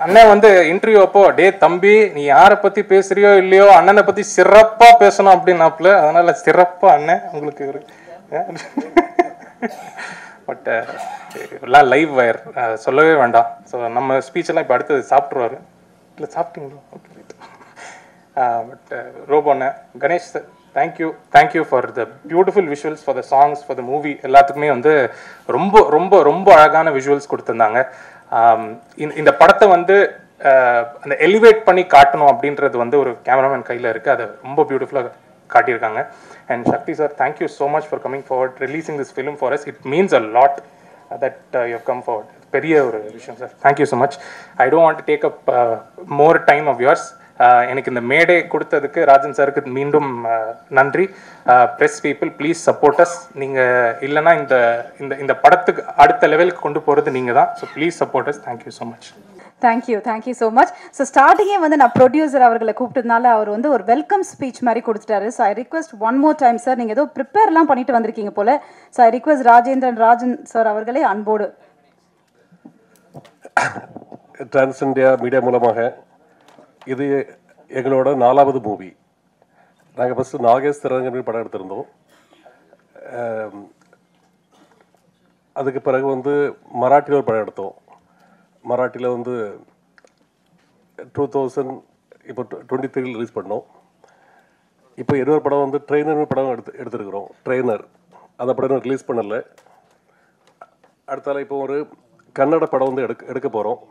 அண்ணன் வந்து இன்டர்வியூ அப்போ டே தம்பி நீ யாரை பற்றி பேசுறியோ இல்லையோ அண்ணனை பற்றி சிறப்பாக பேசணும் அப்படின்னாப்புல. அதனால சிறப்பாக அண்ணன் உங்களுக்கு ஒரு பட் எல்லாம் லைவ் வயர் சொல்லவே வேண்டாம். ஸோ நம்ம ஸ்பீச்செல்லாம் இப்போ அடுத்தது சாப்பிட்ருவாரு. இல்லை சாப்பிட்டீங்களோ? ஓகே. பட் ரோபோண்ணே, Ganesh sir, thank you for the beautiful visuals, for the songs, for the movie. எல்லாத்துக்குமே வந்து ரொம்ப ரொம்ப ரொம்ப அழகான விஷுவல்ஸ் கொடுத்துருந்தாங்க. இந்த படத்தை வந்து அந்த எலிவேட் பண்ணி காட்டணும் அப்படின்றது வந்து ஒரு கேமராமேன் கையில் இருக்குது. அதை ரொம்ப பியூட்டிஃபுல்லாக காட்டியிருக்காங்க. And Shakti sir, thank you so much for coming forward, releasing this film for us. It means a lot that you have come forward. பெரிய ஒரு விஷயம் sir. Thank you so much. I don't want to take up more time of yours. எனக்கு இந்த மேடை கொடுத்ததுக்கு ராஜன் சாருக்கு மீண்டும் நன்றி. Press people, please support us. நீங்கள் இல்லைன்னா இந்த படத்துக்கு அடுத்த லெவலுக்கு கொண்டு போகிறது நீங்கள் தான். So please support us. Thank you so much. Thank you so much. So ஸ்டார்டிங்கே வந்து நான் ப்ரொடியூசர் அவர்களை கூப்பிட்டதுனால அவர் வந்து ஒரு வெல்கம் ஸ்பீச் மாதிரி கொடுத்துட்டாரு. So I request one more time sir, நீங்கள் ஏதோ ப்ரிப்பேர்லாம் பண்ணிட்டு வந்திருக்கீங்க போல. So I request Rajan sir அவர்களே அன்போடு. டிரான்ஸ் இந்தியா மீடியா மூலமாக இது எங்களோட 4வது மூவி. நாங்கள் ஃபஸ்ட்டு நாகேஷ் திரங்கன் படம் எடுத்திருந்தோம். அதுக்கு பிறகு வந்து மராட்டியில் ஒரு படம் எடுத்தோம். மராட்டியில் வந்து 2000 இப்போ 23 ரிலீஸ் பண்ணோம். இப்போ இன்னொரு படம் வந்து ட்ரெயினர் படம் எடுத்துருக்குறோம். ட்ரெயினர் அந்த படம் ரிலீஸ் பண்ணலை. அடுத்தால இப்போ ஒரு கன்னட படம் வந்து எடுக்க போகிறோம்.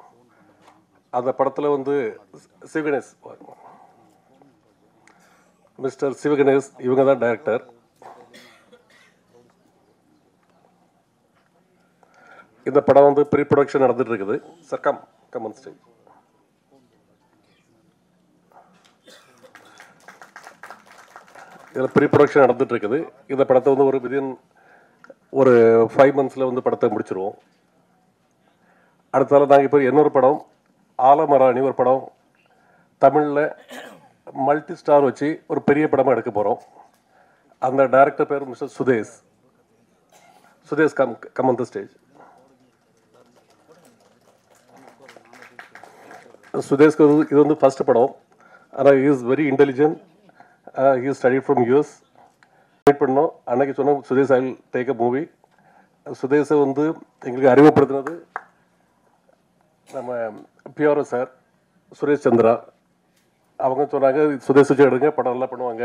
அந்த படத்தில் வந்து சிவகணேஷ், மிஸ்டர் சிவகணேஷ் இவங்க தான் டைரக்டர். இந்த படம் வந்து ப்ரீ ப்ரொடக்ஷன் நடந்துட்டு இருக்குது. Sir come on stage. இதில் ப்ரீ ப்ரொடக்ஷன் நடந்துட்டு இருக்குது. இந்த படத்தை வந்து ஒரு 5 monthsல வந்து படத்தை முடிச்சிருவோம். அடுத்தால நாங்கள் இப்போ இன்னொரு படம் ஆலமராணி ஒரு படம் தமிழில் மல்டி ஸ்டார் வச்சு ஒரு பெரிய படமாக எடுக்க போகிறோம். அந்த டைரக்டர் பேர் mister Sudesh come on the stage. சுதேஷ்க்கு இது வந்து ஃபர்ஸ்ட் படம். ஆனால் he is very intelligent. He is study from US. Wait பண்ணோம். அன்னைக்கு சொன்னோம் Sudesh I will take a movie. சுதேஷை வந்து எங்களுக்கு அறிமுகப்படுத்தினது நம்ம பிஆர்ஓ சார் சுரேஷ் சந்திரா. அவங்க சொன்னாங்க சுதேஷ் வச்சு எடுங்க, படம் நல்லா பண்ணுவாங்க.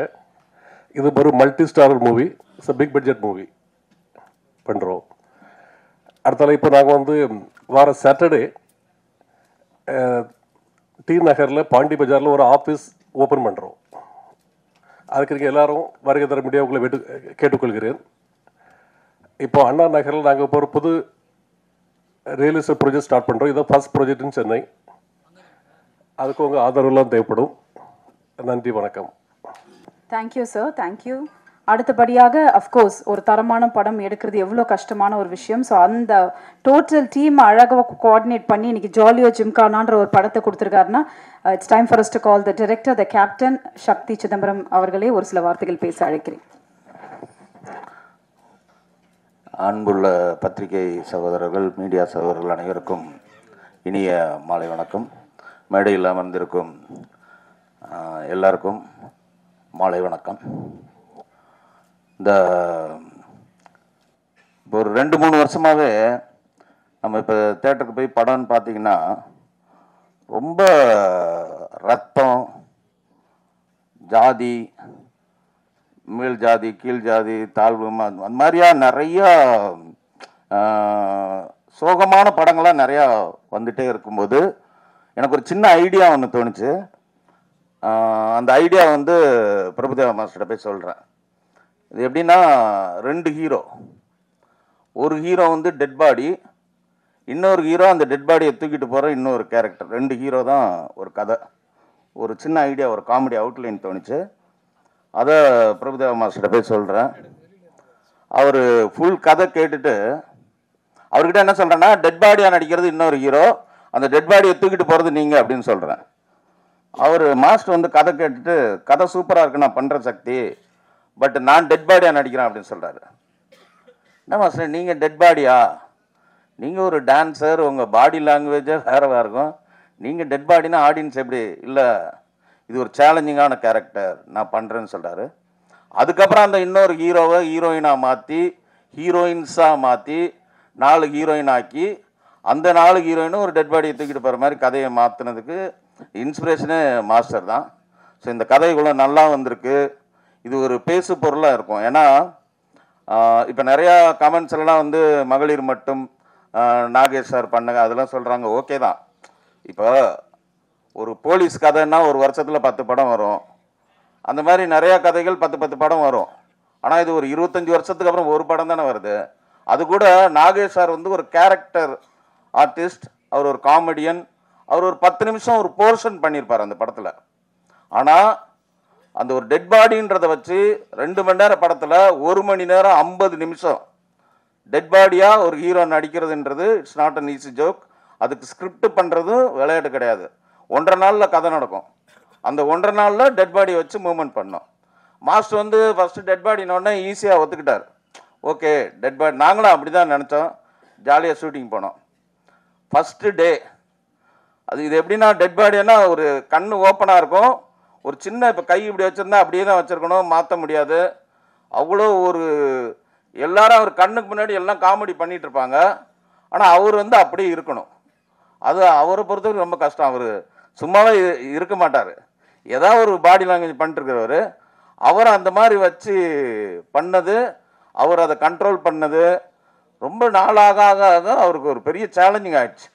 இது ஒரு multi starrer movie, it's big budget movie பண்ணுறோம். அடுத்தால இப்போ நாங்கள் வந்து வார சாட்டர்டே டி நகரில் பாண்டி பஜாரில் ஒரு ஆஃபீஸ் ஓப்பன் பண்ணுறோம். அதுக்கு நீங்கள் எல்லாரும் வருகை தர முடியாது உங்களை கேட்டுக்கொள்கிறேன். இப்போ அண்ணா நகரில் நாங்கள் இப்போ ஒரு புது ரியல் எஸ்டேட் ப்ராஜெக்ட் ஸ்டார்ட் பண்ணுறோம். இதான் ஃபர்ஸ்ட் ப்ராஜெக்ட் இன் சென்னை. அதுக்கு உங்கள் ஆதரவுலாம் தேவைப்படும். நன்றி, வணக்கம். Thank you sir, thank you. அடுத்தபடியாக அஃப்கோர்ஸ் ஒரு தரமான படம் எடுக்கிறது எவ்வளோ கஷ்டமான ஒரு விஷயம். ஸோ அந்த டோட்டல் டீம் அழகாக கோஆர்டினேட் பண்ணி இன்னைக்கு ஜாலியோ ஜிம்கானான்ற ஒரு படத்தை கொடுத்துருக்காருன்னா it's time for us to call the director, the captain Sakthi Chidambaram அவர்களே ஒரு சில வார்த்தைகள் பேச அழைக்கிறேன். அன்புள்ள பத்திரிகை சகோதரர்கள், மீடியா சகோதரர்கள் அனைவருக்கும் இனிய மாலை வணக்கம். மேடையில் அமர்ந்திருக்கும் எல்லாருக்கும் மாலை வணக்கம். இந்த இப்போ ஒரு 2-3 வருஷமாகவே நம்ம இப்போ தேட்டருக்கு போய் படம்னு பார்த்தீங்கன்னா ரொம்ப ரத்தம், ஜாதி, மேல் ஜாதி, கீழ் ஜாதி, தாழ்வு, அந்த மாதிரியா நிறையா சோகமான படங்கள்லாம் நிறையா வந்துகிட்டே இருக்கும்போது எனக்கு ஒரு சின்ன ஐடியா ஒன்று தோணுச்சு. அந்த ஐடியா வந்து பிரபுதேவா மாஸ்டர்கிட்ட போய் சொல்கிறேன். இது எப்படின்னா 2 ஹீரோ, ஒரு ஹீரோ வந்து டெட் பாடி, இன்னொரு ஹீரோ அந்த டெட் பாடியை தூக்கிட்டு போகிற இன்னொரு கேரக்டர். 2 ஹீரோ தான் ஒரு கதை. ஒரு சின்ன ஐடியா, ஒரு காமெடி அவுட்லைன் தோணுச்சு. அதை பிரபுதேவா மாஸ்டர்கிட்ட போய் சொல்கிறேன். அவர் ஃபுல் கதை கேட்டுட்டு அவர்கிட்ட என்ன சொல்கிறேன்னா, டெட் பாடியாக நடிக்கிறது இன்னொரு ஹீரோ, அந்த டெட் பாடியை தூக்கிட்டு போகிறது நீங்கள் அப்படின்னு சொல்கிறேன். அவர் மாஸ்டர் வந்து கதை கேட்டுட்டு, கதை சூப்பராக இருக்கு, நான் பண்ணுற சக்தி, பட் நான் டெட் பாடியாக நடிக்கிறேன் அப்படின்னு சொல்கிறாரு. என்ன மாஸ்டர் நீங்கள் டெட் பாடியா? நீங்கள் ஒரு டான்ஸர், உங்கள் பாடி லாங்குவேஜே வேறு இருக்கும். நீங்கள் டெட் பாடினா ஆடியன்ஸ் எப்படி? இல்லை, இது ஒரு சேலஞ்சிங்கான கேரக்டர், நான் பண்ணுறேன்னு சொல்கிறாரு. அதுக்கப்புறம் அந்த இன்னொரு ஹீரோவை ஹீரோயினாக மாற்றி, ஹீரோயின்ஸாக மாற்றி 4 ஹீரோயின் ஆக்கி, அந்த 4 ஹீரோயினும் ஒரு டெட் பாடியை தூக்கிட்டு போகிற மாதிரி கதையை மாற்றினதுக்கு இன்ஸ்பிரேஷனே மாஸ்டர் தான். ஸோ இந்த கதை இவ்வளோ நல்லா வந்திருக்கு. இது ஒரு பேசு பொருளாக இருக்கும். ஏன்னா இப்போ நிறையா கமெண்ட்ஸ் எல்லாம் வந்து மகளிர் மட்டும் நாகேஷ் சார் பண்ணுங்க அதெல்லாம் சொல்கிறாங்க. ஓகே தான். இப்போ ஒரு போலீஸ் கதைன்னா ஒரு வருஷத்தில் 10 படம் வரும். அந்த மாதிரி நிறையா கதைகள் 10 படம் வரும். ஆனால் இது ஒரு 25 வருஷத்துக்கு அப்புறம் ஒரு படம் தானே வருது. அது கூட நாகேஷ் சார் வந்து ஒரு கேரக்டர் ஆர்டிஸ்ட், அவர் ஒரு காமெடியன், அவர் ஒரு 10 நிமிஷம் ஒரு போர்ஷன் பண்ணியிருப்பார் அந்த படத்தில். ஆனால் அந்த ஒரு டெட் பாடின்றதை வச்சு 2 மணி நேரம் படத்தில் 1 மணி நேரம் 50 நிமிஷம் டெட் பாடியாக ஒரு ஹீரோ நடிக்கிறதுன்றது it's not an easy joke. அதுக்கு ஸ்கிரிப்ட் பண்ணுறதும் விளையாட்டு கிடையாது. 1.5 நாளில் கதை நடக்கும். அந்த 1.5 நாளில் டெட் பாடியை வச்சு மூவ்மெண்ட் பண்ணோம். மாஸ்டர் வந்து ஃபஸ்ட்டு டெட் பாடினோடனே ஈஸியாக ஒத்துக்கிட்டார். ஓகே டெட் பாடி, நாங்களும் அப்படி தான் நினச்சோம். ஜாலியாக ஷூட்டிங் போனோம். ஃபஸ்ட்டு டே அது இது எப்படின்னா, டெட் பாடினா ஒரு கண் ஓப்பனாக இருக்கும், ஒரு சின்ன இப்போ கை இப்படி வச்சுருந்தா அப்படியே தான் வச்சுருக்கணும், மாற்ற முடியாது. அவ்வளோ ஒரு எல்லாரும் அவர் கண்ணுக்கு முன்னாடி எல்லாம் காமெடி பண்ணிகிட்டு இருப்பாங்க. ஆனால் அவர் வந்து அப்படியே இருக்கணும். அது அவரை பொறுத்தவரைக்கும் ரொம்ப கஷ்டம். அவர் சும்மாவே இருக்க மாட்டார், ஏதாவது ஒரு பாடி லாங்குவேஜ் பண்ணிட்டுருக்கிறவர். அவரை அந்த மாதிரி வச்சு பண்ணது, அவர் அதை கண்ட்ரோல் பண்ணது ரொம்ப நாளாக ஆக அவருக்கு ஒரு பெரிய சேலஞ்சிங் ஆகிடுச்சு.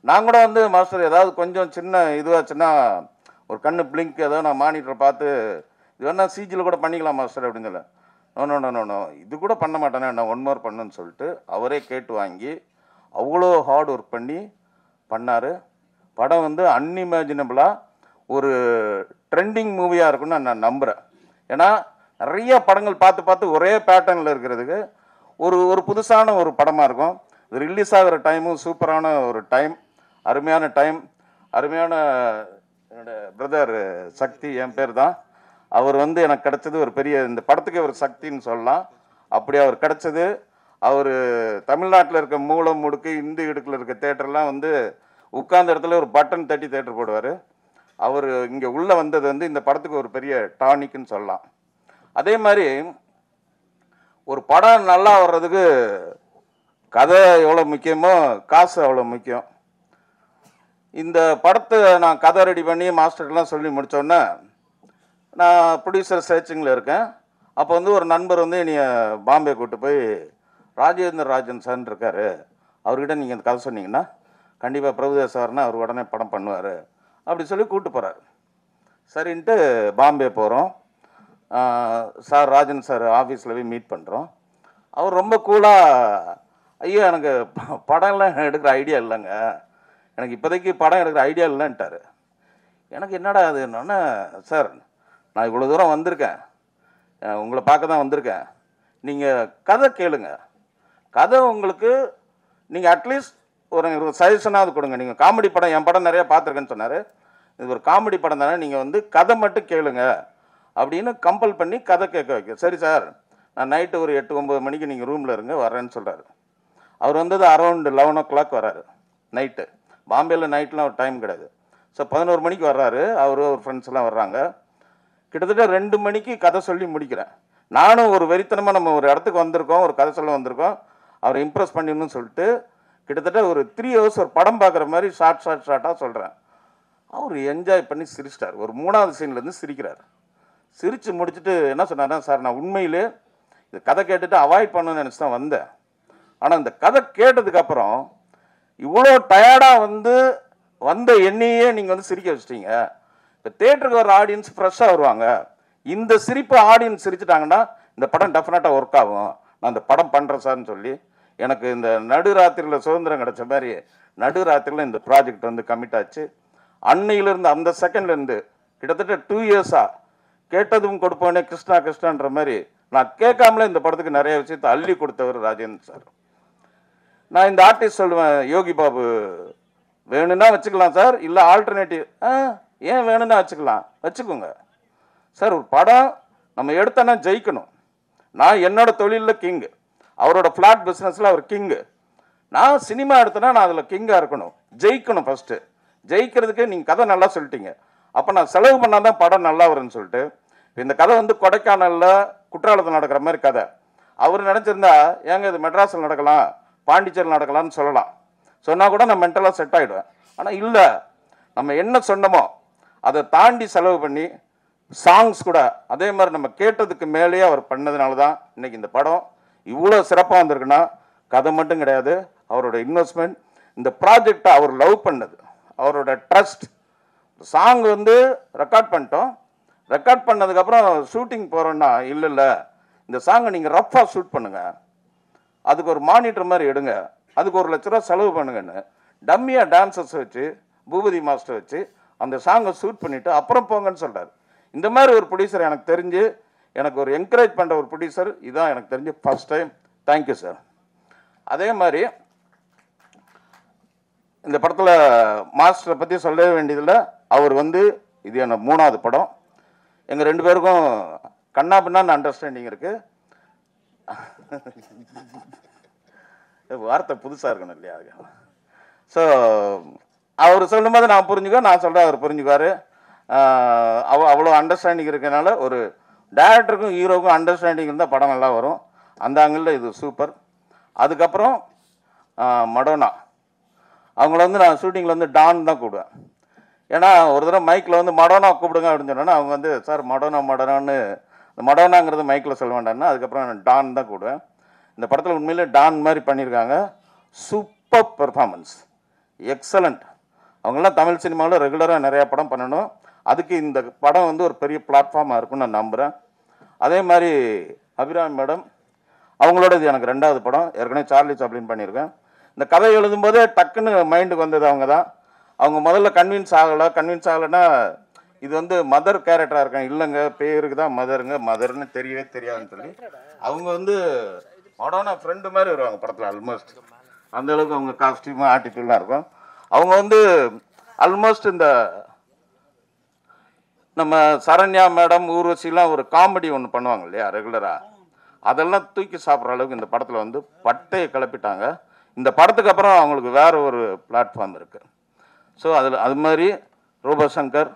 நான் கூட வந்து மாஸ்டர் ஏதாவது கொஞ்சம் சின்ன இதுவாச்சுன்னா ஒரு கண்ணு பிளிங்க் ஏதோ நான் மானிட்டரை பார்த்து இது வேணா சிஜியில் கூட பண்ணிக்கலாம் மாஸ்டர் அப்படின்னு சொல்ல. நோ இது கூட பண்ண மாட்டேனே, நான் 1 மோர் பண்ணுன்னு சொல்லிட்டு அவரே கேட்டு வாங்கி அவ்வளோ ஹார்ட் ஒர்க் பண்ணி பண்ணார். படம் வந்து அன்இமேஜினபிளாக ஒரு ட்ரெண்டிங் மூவியாக இருக்குன்னு நான் நம்புகிறேன். ஏன்னா நிறைய படங்கள் பார்த்து ஒரே பேட்டர்னில் இருக்கிறதுக்கு ஒரு புதுசான ஒரு படமாக இருக்கும். இது ரிலீஸ் ஆகிற டைமும் சூப்பரான ஒரு டைம், அருமையான டைம். அருமையான என்னோட பிரதர் சக்தி, என் பேர் தான். அவர் வந்து எனக்கு கிடச்சது ஒரு பெரிய, இந்த படத்துக்கு ஒரு சக்தின்னு சொல்லலாம். அப்படி அவர் கிடச்சது. அவர் தமிழ்நாட்டில் இருக்க மூலம் முடுக்கு இந்து இடுக்கில் இருக்க தேட்டர்லாம் வந்து உட்கார்ந்த இடத்துல ஒரு பட்டன் தட்டி தேட்டர் போடுவார். அவர் இங்கே உள்ளே வந்தது வந்து இந்த படத்துக்கு ஒரு பெரிய டானிக்குன்னு சொல்லலாம். அதே மாதிரி ஒரு படம் நல்லா வர்றதுக்கு கதை எவ்வளோ முக்கியமோ காசு அவ்வளோ முக்கியம். இந்த படத்தை நான் கதை ரெடி பண்ணி மாஸ்டர்லாம் சொல்லி முடித்தோன்னே நான் ப்ரொடியூசர் சர்ச்சிங்கில் இருக்கேன். அப்போ வந்து ஒரு நண்பர் வந்து என்னைய பாம்பே கூப்பிட்டு போய், ராஜேந்திர ராஜன் சார்ன்னு இருக்கார், அவர்கிட்ட நீங்கள் இந்த கதை சொன்னீங்கன்னா கண்டிப்பாக பிரபுதேவா சார்னா அவர் உடனே படம் பண்ணுவார் அப்படி சொல்லி கூப்பிட்டு போகிறார். சரின்ட்டு பாம்பே போகிறோம். சார் ராஜன் சார் ஆஃபீஸில் போய் மீட் பண்ணுறோம். அவர் ரொம்ப கூலாக, ஐயோ எனக்கு படம்லாம் எடுக்கிற ஐடியா இல்லைங்க, எனக்கு இப்போதைக்கு படம் எடுக்கிற ஐடியா இல்லைன்ட்டார். எனக்கு என்னடா அது என்னன்னா, சார் நான் இவ்வளோ தூரம் வந்திருக்கேன், உங்களை பார்க்க தான் வந்திருக்கேன். நீங்கள் கதை கேளுங்க. கதை உங்களுக்கு நீங்கள் அட்லீஸ்ட் ஒரு சஜஷனாவது கொடுங்க. நீங்கள் காமெடி படம், என் படம் நிறையா பார்த்துருக்கேன்னு சொன்னார். இது ஒரு காமெடி படம் தானே, நீங்கள் வந்து கதை மட்டும் கேளுங்க அப்படின்னு கம்பல் பண்ணி கதை கேட்க வைக்க. சரி சார், நான் நைட்டு ஒரு 8-9 மணிக்கு நீங்கள் ரூமில் இருங்க, வரேன்னு சொல்கிறாரு. அவர் வந்தது அரௌண்ட் 11 o'clock வராரு நைட்டு. பாம்பேயில் நைட்லாம் ஒரு டைம் கிடையாது. ஸோ 11 மணிக்கு வர்றாரு. அவர் ஃப்ரெண்ட்ஸ் எல்லாம் வர்றாங்க. கிட்டத்தட்ட 2 மணிக்கு கதை சொல்லி முடிக்கிறேன். நானும் ஒரு வெறித்தனமாக நம்ம ஒரு இடத்துக்கு வந்திருக்கோம், ஒரு கதை சொல்ல வந்திருக்கோம், அவரை இம்ப்ரெஸ் பண்ணிடணும்னு சொல்லிட்டு கிட்டத்தட்ட ஒரு 3 hours ஒரு படம் பார்க்குற மாதிரி ஷார்ட்டாக சொல்கிறேன். அவர் என்ஜாய் பண்ணி சிரிச்சிட்டார். ஒரு 3வது சீன்லேருந்து சிரிக்கிறார். சிரித்து முடிச்சுட்டு என்ன சொன்னார்னா, சார் நான் உண்மையிலே இந்த கதை கேட்டுட்டு அவாய்ட் பண்ணணும்னு நினச்சி தான் வந்தேன். ஆனால் இந்த கதை கேட்டதுக்கப்புறம் இவ்வளோ டயர்டாக வந்த என்னையே நீங்கள் வந்து சிரிக்க வச்சிட்டீங்க. இப்போ தேட்டருக்கு வர ஆடியன்ஸ் ஃப்ரெஷ்ஷாக வருவாங்க. இந்த சிரிப்பு ஆடியன்ஸ் சிரிச்சிட்டாங்கன்னா இந்த படம் டெஃபினட்டாக ஒர்க் ஆகும். நான் இந்த படம் பண்ணுறேன் சார்னு சொல்லி எனக்கு இந்த நடுராத்திரியில் சுதந்திரம் கிடைச்ச மாதிரி நடுராத்திரியில் இந்த ப்ராஜெக்ட் வந்து கமிட் ஆச்சு. அன்னையிலேருந்து அந்த செகண்ட்லேருந்து கிட்டத்தட்ட 2 years-ஆ கேட்டதும் கொடுப்போனே கிருஷ்ணா கிருஷ்ணான்ற மாதிரி நான் கேட்காமலே இந்த படத்துக்கு நிறைய விஷயத்தை அள்ளி கொடுத்தவர் ராஜேந்திரன் சார். நான் இந்த ஆர்டிஸ்ட் சொல்லுவேன், யோகி பாபு வேணும்னா வச்சுக்கலாம் சார், இல்லை ஆல்டர்னேட்டிவ் ஏன் வேணும்னா வச்சுக்கோங்க சார். ஒரு படம் நம்ம எடுத்தோன்னா ஜெயிக்கணும். நான் என்னோட தொழிலில் கிங்கு, அவரோட ஃப்ளாட் பிஸ்னஸில் அவர் கிங்கு. நான் சினிமா எடுத்தேன்னா நான் அதில் கிங்காக இருக்கணும், ஜெயிக்கணும். ஃபஸ்ட்டு ஜெயிக்கிறதுக்கு நீங்கள் கதை நல்லா சொல்லிட்டீங்க, அப்போ நான் செலவு பண்ணால் தான் படம் நல்லா வரும்னு சொல்லிட்டு இந்த கதை வந்து கொடைக்கானலில் குற்றாலத்தில் நடக்கிற மாதிரி கதை. அவர் நினச்சிருந்தா ஏங்க இது மெட்ராஸில் நடக்கலாம், பாண்டிச்சேரியில் நடக்கலாம்னு சொல்லலாம். சொன்னால் கூட நான் மென்டலாக செட் ஆகிடுவேன். ஆனால் இல்லை, நம்ம என்ன சொன்னமோ அதை தாண்டி செலவு பண்ணி சாங்ஸ் கூட அதே மாதிரி நம்ம கேட்டதுக்கு மேலேயே அவர் பண்ணதுனால தான் இன்றைக்கி இந்த படம் இவ்வளோ சிறப்பாக வந்திருக்குன்னா கதை மட்டும் கிடையாது, அவரோட இன்வெஸ்ட்மெண்ட், இந்த ப்ராஜெக்டை அவர் லவ் பண்ணது, அவரோட ட்ரஸ்ட். சாங் வந்து ரெக்கார்ட் பண்ணிட்டோம். ரெக்கார்ட் பண்ணதுக்கப்புறம் ஷூட்டிங் போகிறோன்னா இல்லை இந்த சாங்கை நீங்கள் ரஃப்பாக ஷூட் பண்ணுங்கள், அதுக்கு ஒரு மானிட்டர் மாதிரி எடுங்க, அதுக்கு 1 லட்ச ரூபா செலவு பண்ணுங்கன்னு டம்மியாக டான்சர்ஸ் வச்சு பூபதி மாஸ்டர் வச்சு அந்த சாங்கை ஷூட் பண்ணிவிட்டு அப்புறம் போங்கன்னு சொல்கிறார். இந்த மாதிரி ஒரு ப்ரொடியூசர் எனக்கு தெரிஞ்சு, எனக்கு ஒரு என்கரேஜ் பண்ணுற ஒரு ப்ரொடியூசர் இதுதான் எனக்கு தெரிஞ்சு ஃபர்ஸ்ட் டைம். Thank you sir. அதே மாதிரி இந்த படத்தில் மாஸ்டரை பற்றி சொல்லவே வேண்டியதில்லை. அவர் வந்து இது என்ன 3வது படம். எங்கள் 2 பேருக்கும் கண்ணா பின்னான்னு அண்டர்ஸ்டாண்டிங் இருக்குது. வார்த்தை புதுசாக இருக்கணும் இல்லையா? ஸோ அவர் சொல்லும்போது நான் புரிஞ்சுக்குவேன், நான் சொல்கிறேன் அவர் புரிஞ்சுக்குவார். அவ்வளோ அண்டர்ஸ்டாண்டிங் இருக்கனால ஒரு டைரக்டருக்கும் ஹீரோவுக்கும் அண்டர்ஸ்டாண்டிங் இருந்தால் படம் நல்லா வரும். அந்த ஆங்கிளில் இது சூப்பர். அதுக்கப்புறம் மடோனா, அவங்கள வந்து நான் ஷூட்டிங்கில் வந்து டான் தான் கூப்பிடுவேன். ஏன்னா ஒரு தடவை மைக்கில் வந்து மடோனா கூப்பிடுங்க அப்படின்னு சொன்னோன்னா அவங்க வந்து சார் மடோனான்னு இந்த மடோனாங்கிறது மைக்கில் சொல்ல வேண்டாம்னா அதுக்கப்புறம் நான் டான் தான் கூப்பிடுவேன். இந்த படத்தில் உண்மையிலே டான் மாதிரி பண்ணியிருக்காங்க. Super performance, excellent. அவங்களாம் தமிழ் சினிமாவில் ரெகுலராக நிறையா படம் பண்ணணும். அதுக்கு இந்த படம் வந்து ஒரு பெரிய பிளாட்ஃபார்மாக இருக்கும்னு நான் நம்புகிறேன். அதே மாதிரி அபிராமி மேடம், அவங்களோட இது எனக்கு 2வது படம். ஏற்கனவே சார்லி சாப்ளின் பண்ணியிருக்கேன். இந்த கதை எழுதும்போதே டக்குன்னு மைண்டுக்கு வந்தது அவங்க தான். அவங்க முதல்ல கன்வின்ஸ் ஆகலைன்னா இது வந்து மதர் கேரக்டராக இருக்கேன், இல்லைங்க பேருக்கு தான் மதர்னு தெரியவே தெரியாதுன்னு சொல்லி அவங்க வந்து மடோனா ஃப்ரெண்டு மாதிரி வருவாங்க படத்தில். ஆல்மோஸ்ட் அந்தளவுக்கு அவங்க காஸ்டியூமு ஆட்டிடியூட்லாம் இருக்கும். அவங்க வந்து ஆல்மோஸ்ட் இந்த நம்ம சரண்யா மேடம் ஊர்வசிலாம் ஒரு காமெடி ஒன்று பண்ணுவாங்க இல்லையா ரெகுலராக, அதெல்லாம் தூக்கி சாப்பிட்ற அளவுக்கு இந்த படத்தில் வந்து பட்டையை கிளப்பிட்டாங்க. இந்த படத்துக்கு அப்புறம் அவங்களுக்கு வேறு ஒரு பிளாட்ஃபார்ம் இருக்குது. ஸோ அது மாதிரி ரூபசங்கர்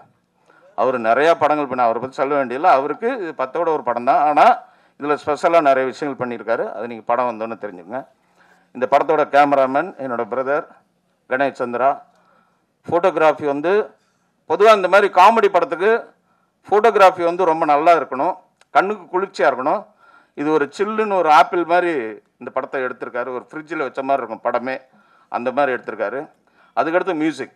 அவர் நிறையா படங்கள் பண்ண, அவரை பற்றி சொல்ல வேண்டியதில்லை. அவருக்கு இது 10ஓட ஒரு படம் தான். ஆனால் இதில் ஸ்பெஷலாக நிறைய விஷயங்கள் பண்ணியிருக்காரு. அது நீங்கள் படம் வந்தோன்னு தெரிஞ்சுங்க. இந்த படத்தோட கேமராமேன் என்னோடய பிரதர் கணேஷ் சந்திரா. ஃபோட்டோகிராஃபி வந்து பொதுவாக இந்த மாதிரி காமெடி படத்துக்கு ஃபோட்டோகிராஃபி வந்து ரொம்ப நல்லா இருக்கணும், கண்ணுக்கு குளிர்ச்சியாக இருக்கணும். இது ஒரு சில்லுன்னு ஒரு ஆப்பிள் மாதிரி இந்த படத்தை எடுத்திருக்காரு. ஒரு ஃப்ரிட்ஜில் வச்ச மாதிரி இருக்கும் படமே, அந்த மாதிரி எடுத்திருக்காரு. அதுக்கடுத்து மியூசிக்.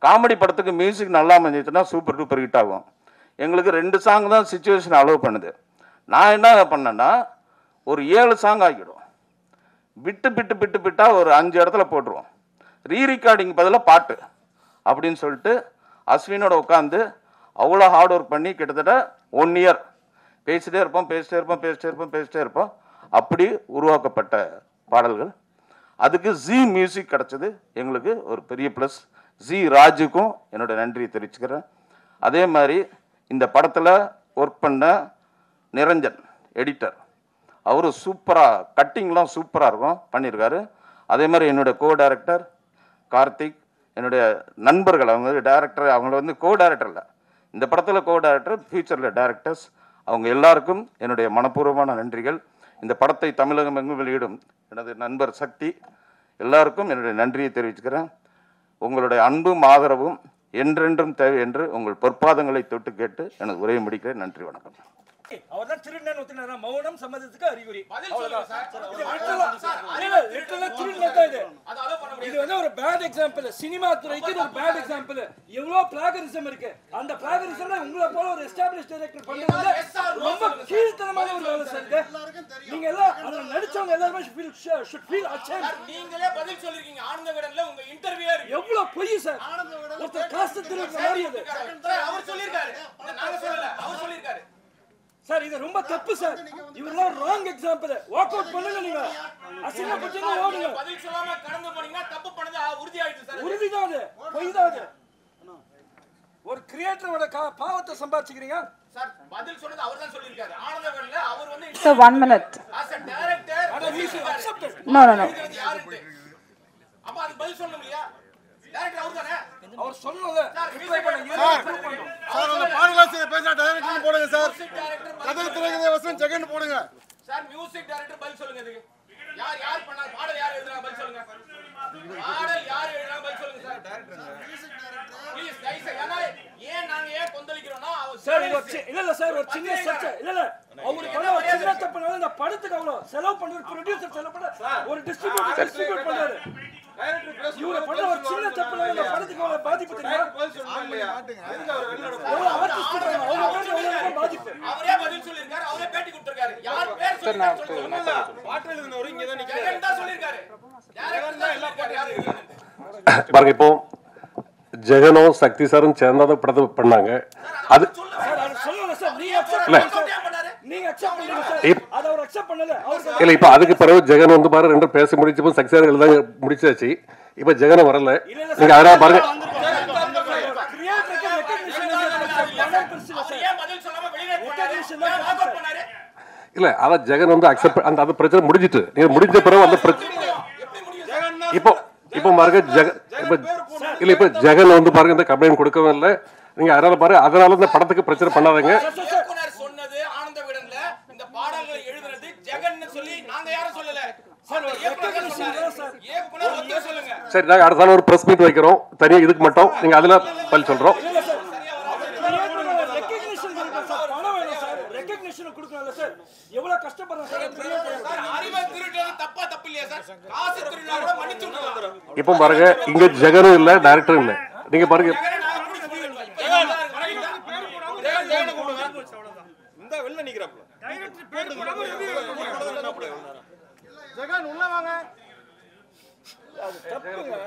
காமெடி படத்துக்கு மியூசிக் நல்லா அமைஞ்சிச்சுன்னா சூப்பர் டூப்பர் ஹிட் ஆகும். எங்களுக்கு 2 சாங் தான் சிச்சுவேஷன் அலோவ் பண்ணுது. நான் என்ன பண்ணேன்னா ஒரு 7 சாங் ஆகிடும். பிட்டாக ஒரு 5 இடத்துல போட்டுருவோம். ரீரெக்கார்டிங் பதிலாக பாட்டு அப்படின்னு சொல்லிட்டு அஸ்வினோட உட்காந்து அவ்வளோ ஹார்ட் ஒர்க் பண்ணி கிட்டத்தட்ட 1 year பேசிட்டே இருப்போம். அப்படி உருவாக்கப்பட்ட பாடல்கள். அதுக்கு ஜி மியூசிக் கிடச்சது எங்களுக்கு ஒரு பெரிய ப்ளஸ். ஜி ராஜுக்கும் என்னோட நன்றியை தெரிவிச்சுக்கிறேன். அதே மாதிரி இந்த படத்தில் ஒர்க் பண்ண நிரஞ்சன் எடிட்டர், அவரு சூப்பராக கட்டிங்லாம் சூப்பராக இருக்கும் பண்ணியிருக்காரு. அதே மாதிரி என்னுடைய கோ டைரக்டர் கார்த்திக், என்னுடைய நண்பர்கள், அவங்க டைரக்டர், அவங்கள வந்து கோ டைரக்டர் இல்லை, இந்த படத்தில் கோ டைரக்டர், ஃபியூச்சரில் டைரக்டர்ஸ், அவங்க எல்லாருக்கும் என்னுடைய மனப்பூர்வமான நன்றிகள். இந்த படத்தை தமிழகம் எங்கும் வெளியிடும் எனது நண்பர் சக்தி, எல்லாருக்கும் என்னுடைய நன்றியை தெரிவிச்சுக்கிறேன். உங்களுடைய அன்பும் ஆதரவும் என்றென்றும் தேவை என்று உங்கள் பொற்பாதங்களை தொட்டு கேட்டு எனது உரையை முடிக்கிறேன். நன்றி, வணக்கம். அவர்தான் திருடன் ஒத்துனாரா? மௌனம் சம்மதத்துக்கு அறிகுறி. இது வந்து ஒரு பேட் எக்ஸாம்பிள். சினிமா துறைக்கு ஒரு பேட் எக்ஸாம்பிள். எவ்வளவு பிளாகரிசம் இருக்கு. அந்த பிளாகரிசம்ல உங்களை போல ஒரு எஸ்டாப்லிஷ் டைரக்டர் பண்றது ரொம்ப கீழ்த்தரமான ஒரு வேலை சார். நீங்க எல்லாம் அதுல நடிச்சவங்க எல்லாரும் should feel ashamed. நீங்களே பதில் சொல்லிருக்கீங்க ஆனந்த விடன்ல உங்க இன்டர்வியூ எவ்வளவு பொய் சார். ஒருத்தர் காசு திருடுற மாதிரி அது. அவர் சொல்லிருக்காரு, நாங்க சொல்லல, அவர் சொல்லிருக்காரு சார். இது ரொம்ப தப்பு சார். இவரெல்லாம் ராங் எக்ஸாம்பிள். வாக் அவுட் பண்ணுங்க. நீங்க அசிங்கப்பட்டீங்க, ஓடுங்க. பதில் சொல்லாம கடந்து போனீங்கன்னா தப்பு பண்ணது உறுதி ஆயிடுச்சு சார். உறுதிதான் அது, பொய் தான் அது. ஒரு கிரியேட்டரோட பாவத்தை சம்பாதிச்சுக்கிறீங்க சார். பதில் சொன்னது அவர்தான் சொல்லிருக்காரு ஆனந்த விடன்ல. அவர் வந்து Sir, 1 minute. as a director No. அப்ப அது பதில் சொல்லணும் இல்லையா? டைரக்டர் அவர்தானே. அவர் சொன்னது ரிப்ளை பண்ணுங்க. சார் அந்த பாடலாசிரியர் பேசின டைரக்டர் போடுங்க சார். கதை திரைக்கதை வசனம் செகண்ட் போடுங்க சார். மியூசிக் டைரக்டர் பதில் சொல்லுங்க. இதுக்கு யார் பண்ணா பாடல், யார் எழுதுறா பதில் சொல்லுங்க. பாடல் யார் எழுதுறா பதில் சொல்லுங்க சார். ப்ளீஸ் கைஸ், ஏன் நாங்க ஏன் கொந்தளிக்கிறோம்னா சார் இல்ல சார், ஒரு சின்ன சர்ச்சை இல்ல அவரு பண்ண ஒரு சின்ன தப்புனால இந்த படத்துக்கு அவ்வளவு செலவு பண்ண ஒரு ப்ரொடியூசர் செலவு பண்ண ஒரு டிஸ்ட்ரிபியூட்டர் பண்றாரு. இவர பண்ண ஒரு சின்ன தப்புனால இந்த படத்துக்கு அவ்வளவு பாதிப்பு தெரியுமா? அவரே பதில் சொல்லிருக்காரு, அவரே பேட்டி கொடுத்திருக்காரு. யார் பேர் சொல்லிருக்காரு? பாட்டு எழுதுனவர் இங்க தான் நிக்கிறாரு. ஜெகன் தான் சொல்லிருக்காரு. ஜெகன் தான் எல்லா பாட்டு யாரு எழுதுறாங்க பாருங்க. இப்போ ஜெகனும் சக்தி சாரும் சேர்ந்தாதான் படத்தை பண்ணாங்க. அது இல்ல. இப்ப அதுக்கு பிறகு ஜெகன் வந்து பாரு ரெண்டு பேசி முடிச்சப்போ சக்தி சார் எழுதாங்க முடிச்சாச்சு. இப்ப ஜெகன் வரல. நீங்க அதெல்லாம் பாருங்க. இல்ல அத ஜெகன் வந்து அக்செப்ட் அந்த பிரச்சனை முடிஞ்சிட்டு நீங்க முடிஞ்ச பிறகு அந்த பிரச்சனை இப்போ பாருங்க இப்ப ஜெகன் வந்து பாருங்க இந்த கம்ப்ளைண்ட் கொடுக்கவும் இல்லை. நீங்க அதனால பாரு அதனால இந்த படத்துக்கு பிரச்சனை பண்ணாதீங்க. சொன்னது ஆனந்த விடன்ல இந்த பாடல்களை எழுதுறது ஜெகன் சொல்லி நாங்க யாரும் சொல்லல. சரி, நாங்க அடுத்த நாள் ஒரு பிரஸ் மீட் வைக்கிறோம் தனியா இதுக்கு மட்டும். நீங்க அதுல பதில் சொல்றோம். எவ்வளவு கஷ்டப்படுறோம் சார். அறிவை திருடுறது தப்பா தப்பு இல்லையா சார்? காசு திருடினா கூட மன்னிச்சு விடுறாங்க. இப்போ பாருங்க இங்க ஜெகனும் இல்ல டைரக்டரும் இல்ல. நீங்க பாருங்க இந்த வெள்ள நிக்கறாப்ல டைரக்டர் பேர் ஜெகன் உள்ள வாங்க. அது தப்புங்க.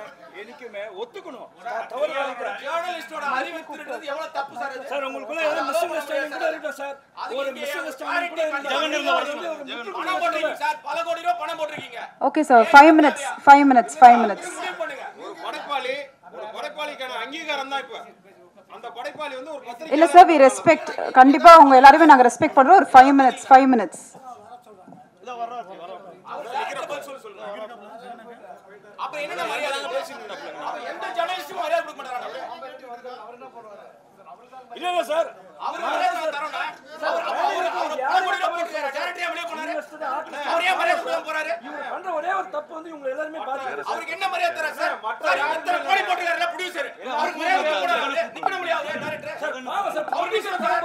எனக்குமே ஒத்துக்கணும். தவறு பண்ணிக்கிறேன். ஜர்னலிஸ்டோட அறிவை திருடுறது எவ்வளவு தப்பு சார் இது? சார் உங்களுக்குள்ள ஏதோ மிஸ் அண்டர்ஸ்டாண்டிங் கூட இருக்கு சார். ஒரு மிஸ் அண்டர்ஸ்டாண்டிங் கூட இருக்கு. ஜெகன் இருந்த பணம் போடுறீங்க சார். பல கோடி ரூபாய் பணம் போடுறீங்க. Okay sir, 5 minutes. ஒரு படைப்பாளிக்கான அங்கீகாரம் தான் இப்ப. அந்த படைப்பாளி வந்து ஒரு பத்திரிகை இல்ல சார், we respect. கண்டிப்பா உங்க எல்லாரையும் நாங்க ரெஸ்பெக்ட் பண்றோம். ஒரு 5 minutes. அப்ப என்ன மரியாதை பேசிட்டு எந்த ஜர்னலிஸ்டும் மரியாதை கொடுக்க மாட்டாங்க. இல்ல சார் அவர் மரியாதை தரணும். பண்ற ஒரே ஒரு தப்பு வந்து இவங்க எல்லாரும் பாத்து அவருக்கு என்ன மரியாதை தர சார்? எத்தனை கோடி போட்டுறாரு ப்ரொடியூசர். அவருக்கு மரியாதை கொடுக்கணும். நிக்க முடியாது டைரக்டர். சார் பாவம் சார். ப்ரொடியூசர் சார்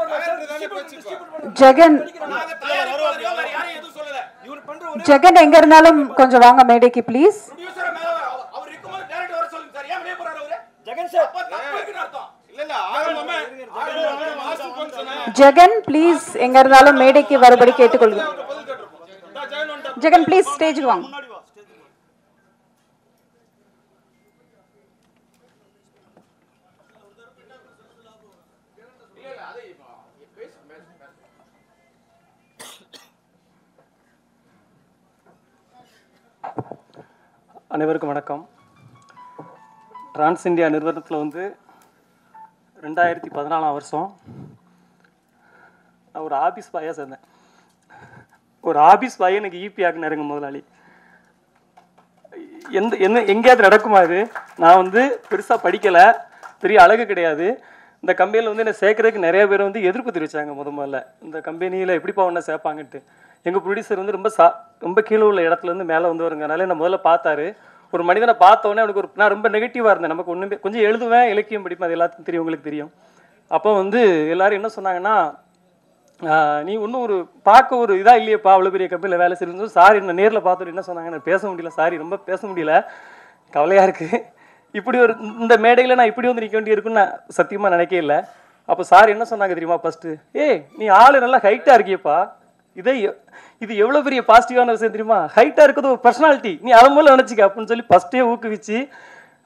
ஜெகன் நாங்க தயாரிப்பாளர் யாரையும் எதுவும் சொல்லல. இவர் பண்ற ஜெகன் எங்க இருந்தாலும் கொஞ்சம் வாங்க மேடைக்கு ப்ளீஸ். ப்ரொடியூசர் மேல அவர் இருக்கும்போது டைரக்டர் வர சொல்லுங்க சார். ஏன் வெளிய போறாரு அவரு? ஜெகன் சார் தப்பு இருக்குன்னு அர்த்தம். இல்ல ஆரம்பமே மாஸ்டர் ஃபங்க்ஷன் ஜெகன் ப்ளீஸ் எங்க இருந்தாலும் மேடைக்கு வரும்படி கேட்டுக்கொள்கிறேன். ஜெகன் ப்ளீஸ் ஸ்டேஜுக்கு வாங்க. அனைவருக்கும் வணக்கம். டிரான்ஸ் இந்தியா நிறுவனத்தில் வந்து 2014 வருஷம் நான் ஒரு ஆஃபீஸ் பாயாக சேர்ந்தேன். ஒரு ஆஃபீஸ் பாயை எனக்கு ஈபி ஆக்குனாருங்க முதலாளி. எங்கேயாவது நடக்குமா இது? நான் வந்து பெருசாக படிக்கலை, பெரிய அழகு கிடையாது. இந்த கம்பெனியில் வந்து என்னை சேர்க்கறதுக்கு நிறைய பேர் வந்து எதிர்ப்பு தெரிவித்தாங்க. முதல்ல இந்த கம்பெனியில் எப்படிப்பா ஒன்றை சேர்ப்பாங்கன்ட்டு. எங்கள் ப்ரொடியூசர் வந்து ரொம்ப கீழே உள்ள இடத்துலேருந்து மேலே வந்து வருங்கனால என்ன முதல்ல பார்த்தாரு. ஒரு மனிதனை பார்த்தோன்னே அவனுக்கு நான் ரொம்ப நெகட்டிவாக இருந்தேன். நமக்கு ஒன்றுமே கொஞ்சம் எழுதுவேன், இலக்கியம் படிப்பேன், அது எல்லாத்துக்கும் தெரியும், உங்களுக்கு தெரியும். அப்போ வந்து எல்லோரும் என்ன சொன்னாங்கன்னா, நீ ஒன்றும் ஒரு பார்க்க ஒரு இதாக இல்லையப்பா, அவ்வளோ பெரிய கம்பெனியில் வேலை செய்யணும். சாரி, என்ன நேரில் பார்த்துட்டு என்ன சொன்னாங்க, நான் பேச முடியல, சாரி ரொம்ப பேச முடியல, கவலையாக இருக்குது. இப்படி ஒரு இந்த மேடையில் நான் இப்படி வந்து நிற்க வேண்டி இருக்குன்னு நான் சத்தியமாக நினைக்கவே இல்லை. அப்போ சார் என்ன சொன்னாங்க தெரியுமா? ஃபஸ்ட்டு, நீ ஆள் நல்லா ஹைட்டாக இருக்கியப்பா, இது எவ்வளோ பெரிய பாசிட்டிவான விஷயம் தெரியுமா? ஹைட்டாக இருக்கிறது ஒரு பர்சனாலிட்டி, நீ அதை மூலம் நினச்சிக்க அப்படின்னு சொல்லி ஃபஸ்ட்டே ஊக்குவிச்சு,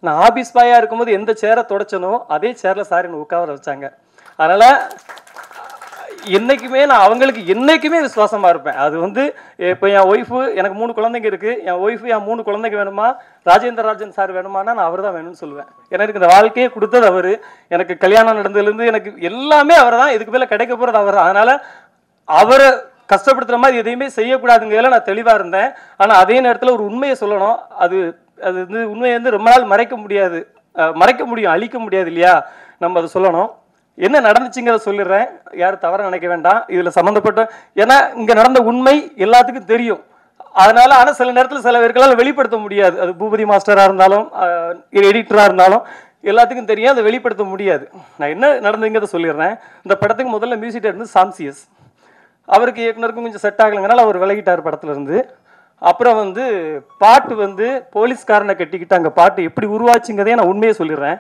நான் ஆஃபீஸ் பாயாக இருக்கும்போது எந்த சேரை தொடச்சனோ அதே சேரில் சார் என்னை உட்கார வச்சாங்க. அதனால் என்றைக்குமே நான் அவங்களுக்கு என்றைக்குமே விசுவாசமாக இருப்பேன். அது வந்து இப்போ என் ஒய்ஃபு, எனக்கு 3 குழந்தைங்க இருக்குது. என் ஒய்ஃபு என் 3 குழந்தைங்க வேணுமா, ராஜேந்திரராஜன் சார் வேணுமானா நான் அவர் தான் வேணும்னு சொல்லுவேன். எனக்கு இந்த வாழ்க்கையை கொடுத்தது அவர், எனக்கு கல்யாணம் நடந்ததுலேருந்து எனக்கு எல்லாமே அவர் தான், இதுக்கு மேலே கிடைக்க போகிறது அவர். அதனால் அவரை கஷ்டப்படுத்துகிற மாதிரி எதையுமே செய்யக்கூடாதுங்கிறதுல நான் தெளிவாக இருந்தேன். ஆனால் அதே நேரத்தில் ஒரு உண்மையை சொல்லணும். அது வந்து உண்மையை வந்து ரொம்ப நாள் மறைக்க முடியும், அழிக்க முடியாது இல்லையா? நம்ம அதை சொல்லணும். என்ன நடந்துச்சுங்கிறத சொல்லிடுறேன், யாரும் தவறாக நினைக்க வேண்டாம். இதில் சம்மந்தப்பட்ட, ஏன்னா இங்கே நடந்த உண்மை எல்லாத்துக்கும் தெரியும். அதனால ஆனால் சில நேரத்தில் சில பேர்களால் வெளிப்படுத்த முடியாது. அது பூபதி மாஸ்டராக இருந்தாலும் எடிட்டராக இருந்தாலும் எல்லாத்துக்கும் தெரியும், அதை வெளிப்படுத்த முடியாது. நான் என்ன நடந்துங்கிறத சொல்லிடுறேன். இந்த படத்துக்கு முதல்ல மியூசிக் இருந்து சாம்சியஸ், அவருக்கு இயக்குனருக்கும் கொஞ்சம் செட் ஆகலைங்கனால அவர் விலகிட்டார் படத்துலேருந்து. அப்புறம் வந்து பாட்டு வந்து போலீஸ்காரனை கட்டிக்கிட்டு அங்கே பாட்டு எப்படி உருவாச்சுங்கிறதே நான் உண்மையை சொல்லிடுறேன்.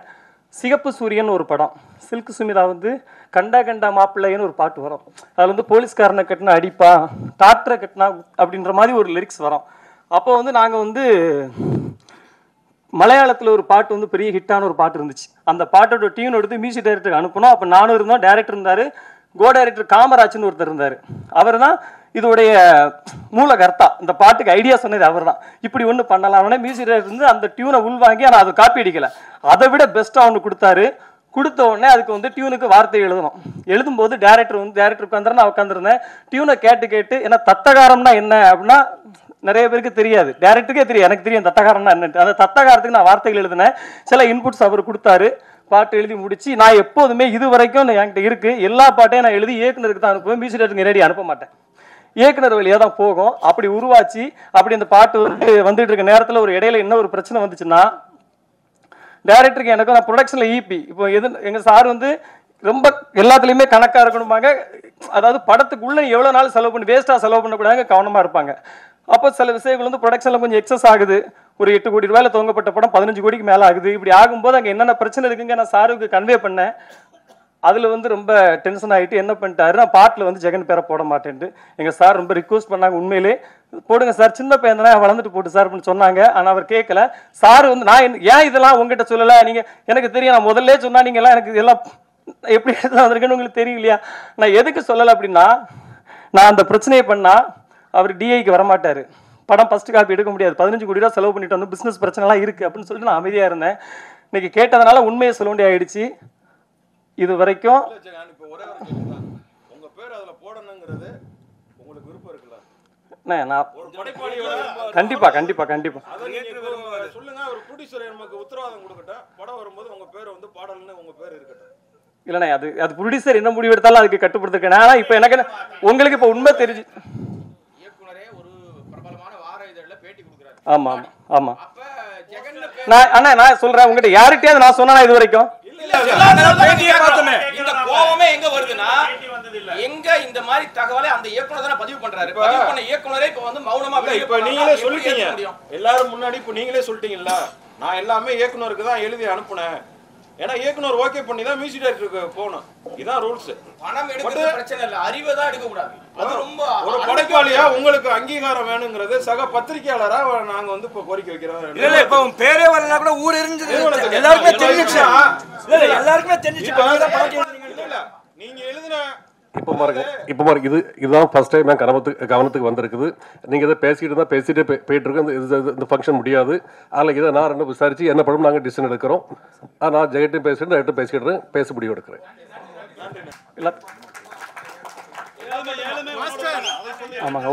சிகப்பு சூரியன் ஒரு படம், சில்க் சுமிதா வந்து கண்டா கண்டா மாப்பிள்ளைன்னு ஒரு பாட்டு வரும். அதில் வந்து போலீஸ்காரனை கட்டினா அடிப்பா, டாக்டரை கட்டினா அப்படின்ற மாதிரி ஒரு லிரிக்ஸ் வரும். அப்போ வந்து நாங்கள் வந்து மலையாளத்தில் ஒரு பாட்டு வந்து பெரிய ஹிட்டான ஒரு பாட்டு இருந்துச்சு. அந்த பாட்டோட டியூன் எடுத்து மியூசிக் டைரக்டருக்கு அனுப்பணும். அப்போ நானும் இருந்தோம், டைரக்டர் இருந்தார், கோ டைரக்டர் காமராஜ்னு ஒருத்தர் இருந்தார். அவர் தான் இதோடைய மூலகர்த்தா, இந்த பாட்டுக்கு ஐடியா சொன்னது அவர் தான். இப்படி ஒன்று பண்ணலாம், அவனே மியூசிக் டைரக்டர் இருந்து அந்த டியூனை உள்வாங்கி, ஆனால் அதை காப்பி அடிக்கலை, அதை விட பெஸ்ட்டாக அவனு கொடுத்தாரு. கொடுத்த உடனே அதுக்கு வந்து டியூனுக்கு வார்த்தை எழுதணும். எழுதும்போது டேரக்டர் உட்காந்துருந்தேன், நான் உட்காந்துருந்தேன். டியூனை கேட்டு ஏன்னா தத்தகாரம்னா என்ன அப்படின்னா நிறைய பேருக்கு தெரியாது, டேரக்டருக்கே தெரியும், எனக்கு தெரியும் தத்தகாரம்னா என்னட்டு. அந்த தத்தகாரத்துக்கு நான் வார்த்தைகள் எழுதினேன், சில இன்புட்ஸ் அவர் கொடுத்தாரு. பாட்டு எழுதி முடிச்சு, நான் எப்போதுமே இது வரைக்கும் என்கிட்ட இருக்கு எல்லா பாட்டையும் நான் எழுதி இயக்குனருக்கு தான் அனுப்புவேன், மியூசிக் டைரக்டருக்கு நேரடி அனுப்ப மாட்டேன், இயக்குனர் வழியாக தான் போகும். அப்படி உருவாச்சு. அப்படி இந்த பாட்டு வந்துட்டு இருக்க நேரத்தில் ஒரு இடையில என்ன ஒரு பிரச்சனை வந்துச்சுன்னா, டைரக்டருக்கு எனக்கும் நான் ப்ரொடக்ஷனில் ஈபி, இப்போ எங்கள் சார் வந்து ரொம்ப எல்லாத்துலேயுமே கணக்காக இருக்கணுமாங்க. அதாவது படத்துக்குள்ளே எவ்வளோ நாள் செலவு பண்ணி வேஸ்ட்டாக செலவு பண்ணக்கூடாது, கவனமாக இருப்பாங்க. அப்போ சில விஷயங்கள் வந்து ப்ரொடக்ஷனில் கொஞ்சம் எக்ஸஸ் ஆகுது. ஒரு 8 கோடி ரூபாயில் துவங்கப்பட்ட படம் 15 கோடிக்கு மேலே ஆகுது. இப்படி ஆகும்போது அங்கே என்னென்ன பிரச்சனை இருக்குங்க நான் சாருக்கு கன்வே பண்ணேன். அதில் வந்து ரொம்ப டென்ஷன் ஆகிட்டு என்ன பண்ணிட்டாரு, நான் பாட்டில் வந்து ஜெகன் பேரை போட மாட்டேன்ட்டு எங்கள் சார் ரொம்ப ரிக்வஸ்ட் பண்ணாங்க, உண்மையிலே போடுங்க சார், சின்ன பையன் தானே வளர்ந்துட்டு போட்டு சார் அப்படின்னு சொன்னாங்க. ஆனால் அவர் கேட்கல. சார் வந்து நான் ஏன் இதெல்லாம் உங்ககிட்ட சொல்லலை, நீங்கள் எனக்கு தெரியும், நான் முதல்ல சொன்னா நீங்கள்லாம் எனக்கு எல்லாம் எப்படி வந்திருக்கேன்னு உங்களுக்கு தெரியும் இல்லையா? நான் எதுக்கு சொல்லலை அப்படின்னா, நான் அந்த பிரச்சனையை பண்ணால் அவர் டிஐக்கு வரமாட்டார், படம் ஃபஸ்ட்டு காப்பி எடுக்க முடியாது, 15 கோடி ரூபா செலவு பண்ணிட்டு வந்து பிஸ்னஸ் பிரச்சனைலாம் இருக்குது அப்படின்னு சொல்லிட்டு நான் அமைதியாக இருந்தேன். இன்னைக்கு கேட்டதுனால உண்மையை சொல்ல வேண்டிய ஆயிடுச்சு. இது வரைக்கும் உங்க பேர் அதுல போடணுங்கிறது உங்களுக்கு விருப்பம் இருக்குல்ல? நான் கண்டிப்பா கண்டிப்பா கண்டிப்பா சொல்லுங்க, ஒரு ப்ரொடியூசர் நமக்கு உத்தரவாதம் கொடுக்கட்டும், படம் வரும்போது உங்க பேர் வந்து பாடல்னு உங்க பேர் இருக்கட்டும். இல்லைண்ணே, அது ப்ரொடியூசர் என்ன முடிவு எடுத்தாலும் அதுக்கு கட்டுப்படுத்திருக்கேன். ஆனால் இப்போ எனக்கு உங்களுக்கு இப்போ உண்மை தெரிஞ்சு, ஆமா ஆமா நான் சொல்றேன் உங்ககிட்ட யார்கிட்டயாவது நான் சொன்னா இது வரைக்கும் இந்த கோவமே எங்க வருதுன்னா, எங்க இந்த மாதிரி தகவலை அந்த இயக்குனர் தான பதிவு பண்றாரு. பதிவு பண்ண இயக்குனரே இப்ப வந்து மௌனமா இப்ப நீங்களே சொல்லிட்டீங்க, எல்லாரும் முன்னாடி இப்ப நீங்களே சொல்லிட்டீங்கல்ல, நான் எல்லாமே இயக்குனருக்கு தான் எழுதி அனுப்புனேன். ஏன்னா இயக்குனர் ஓகே பண்ணி தான் மியூசிக் டைரக்டருக்கு போகணும், இதான் ரூல்ஸ். பணம் எடுக்கிறது பிரச்சனை இல்ல, அறிவை தான் எடுக்க கூடாது. அது ரொம்ப ஒரு படைப்பாளியா உங்களுக்கு அங்கீகாரம் வேணுங்கிறது சக பத்திரிகையாளரா நாங்க வந்து இப்ப கோரிக்கை வைக்கிறோம். இல்ல இப்ப உன் பேரே வரலனா கூட ஊர் எரிஞ்சது எல்லாருமே தெரிஞ்சிச்சு. இல்ல எல்லாருமே தெரிஞ்சிச்சு. இல்ல நீங்க எழுதின இப்போ பாருங்க இதுதான் ஃபர்ஸ்ட் டைம் என் கவனத்துக்கு வந்திருக்குது. நீங்கள் இதை பேசிட்டு போயிட்டு இருக்கோம். இந்த ஃபங்க்ஷன் முடியாது. அதில் இதை நான் ரெண்டு விசாரிச்சு என்ன படம் நாங்கள் டிசிஷன் எடுக்கிறோம். நான் ஜெயட்டும் பேசிக்கிட்டு பேச முடிவு எடுக்கிறேன். ஆமாங்க,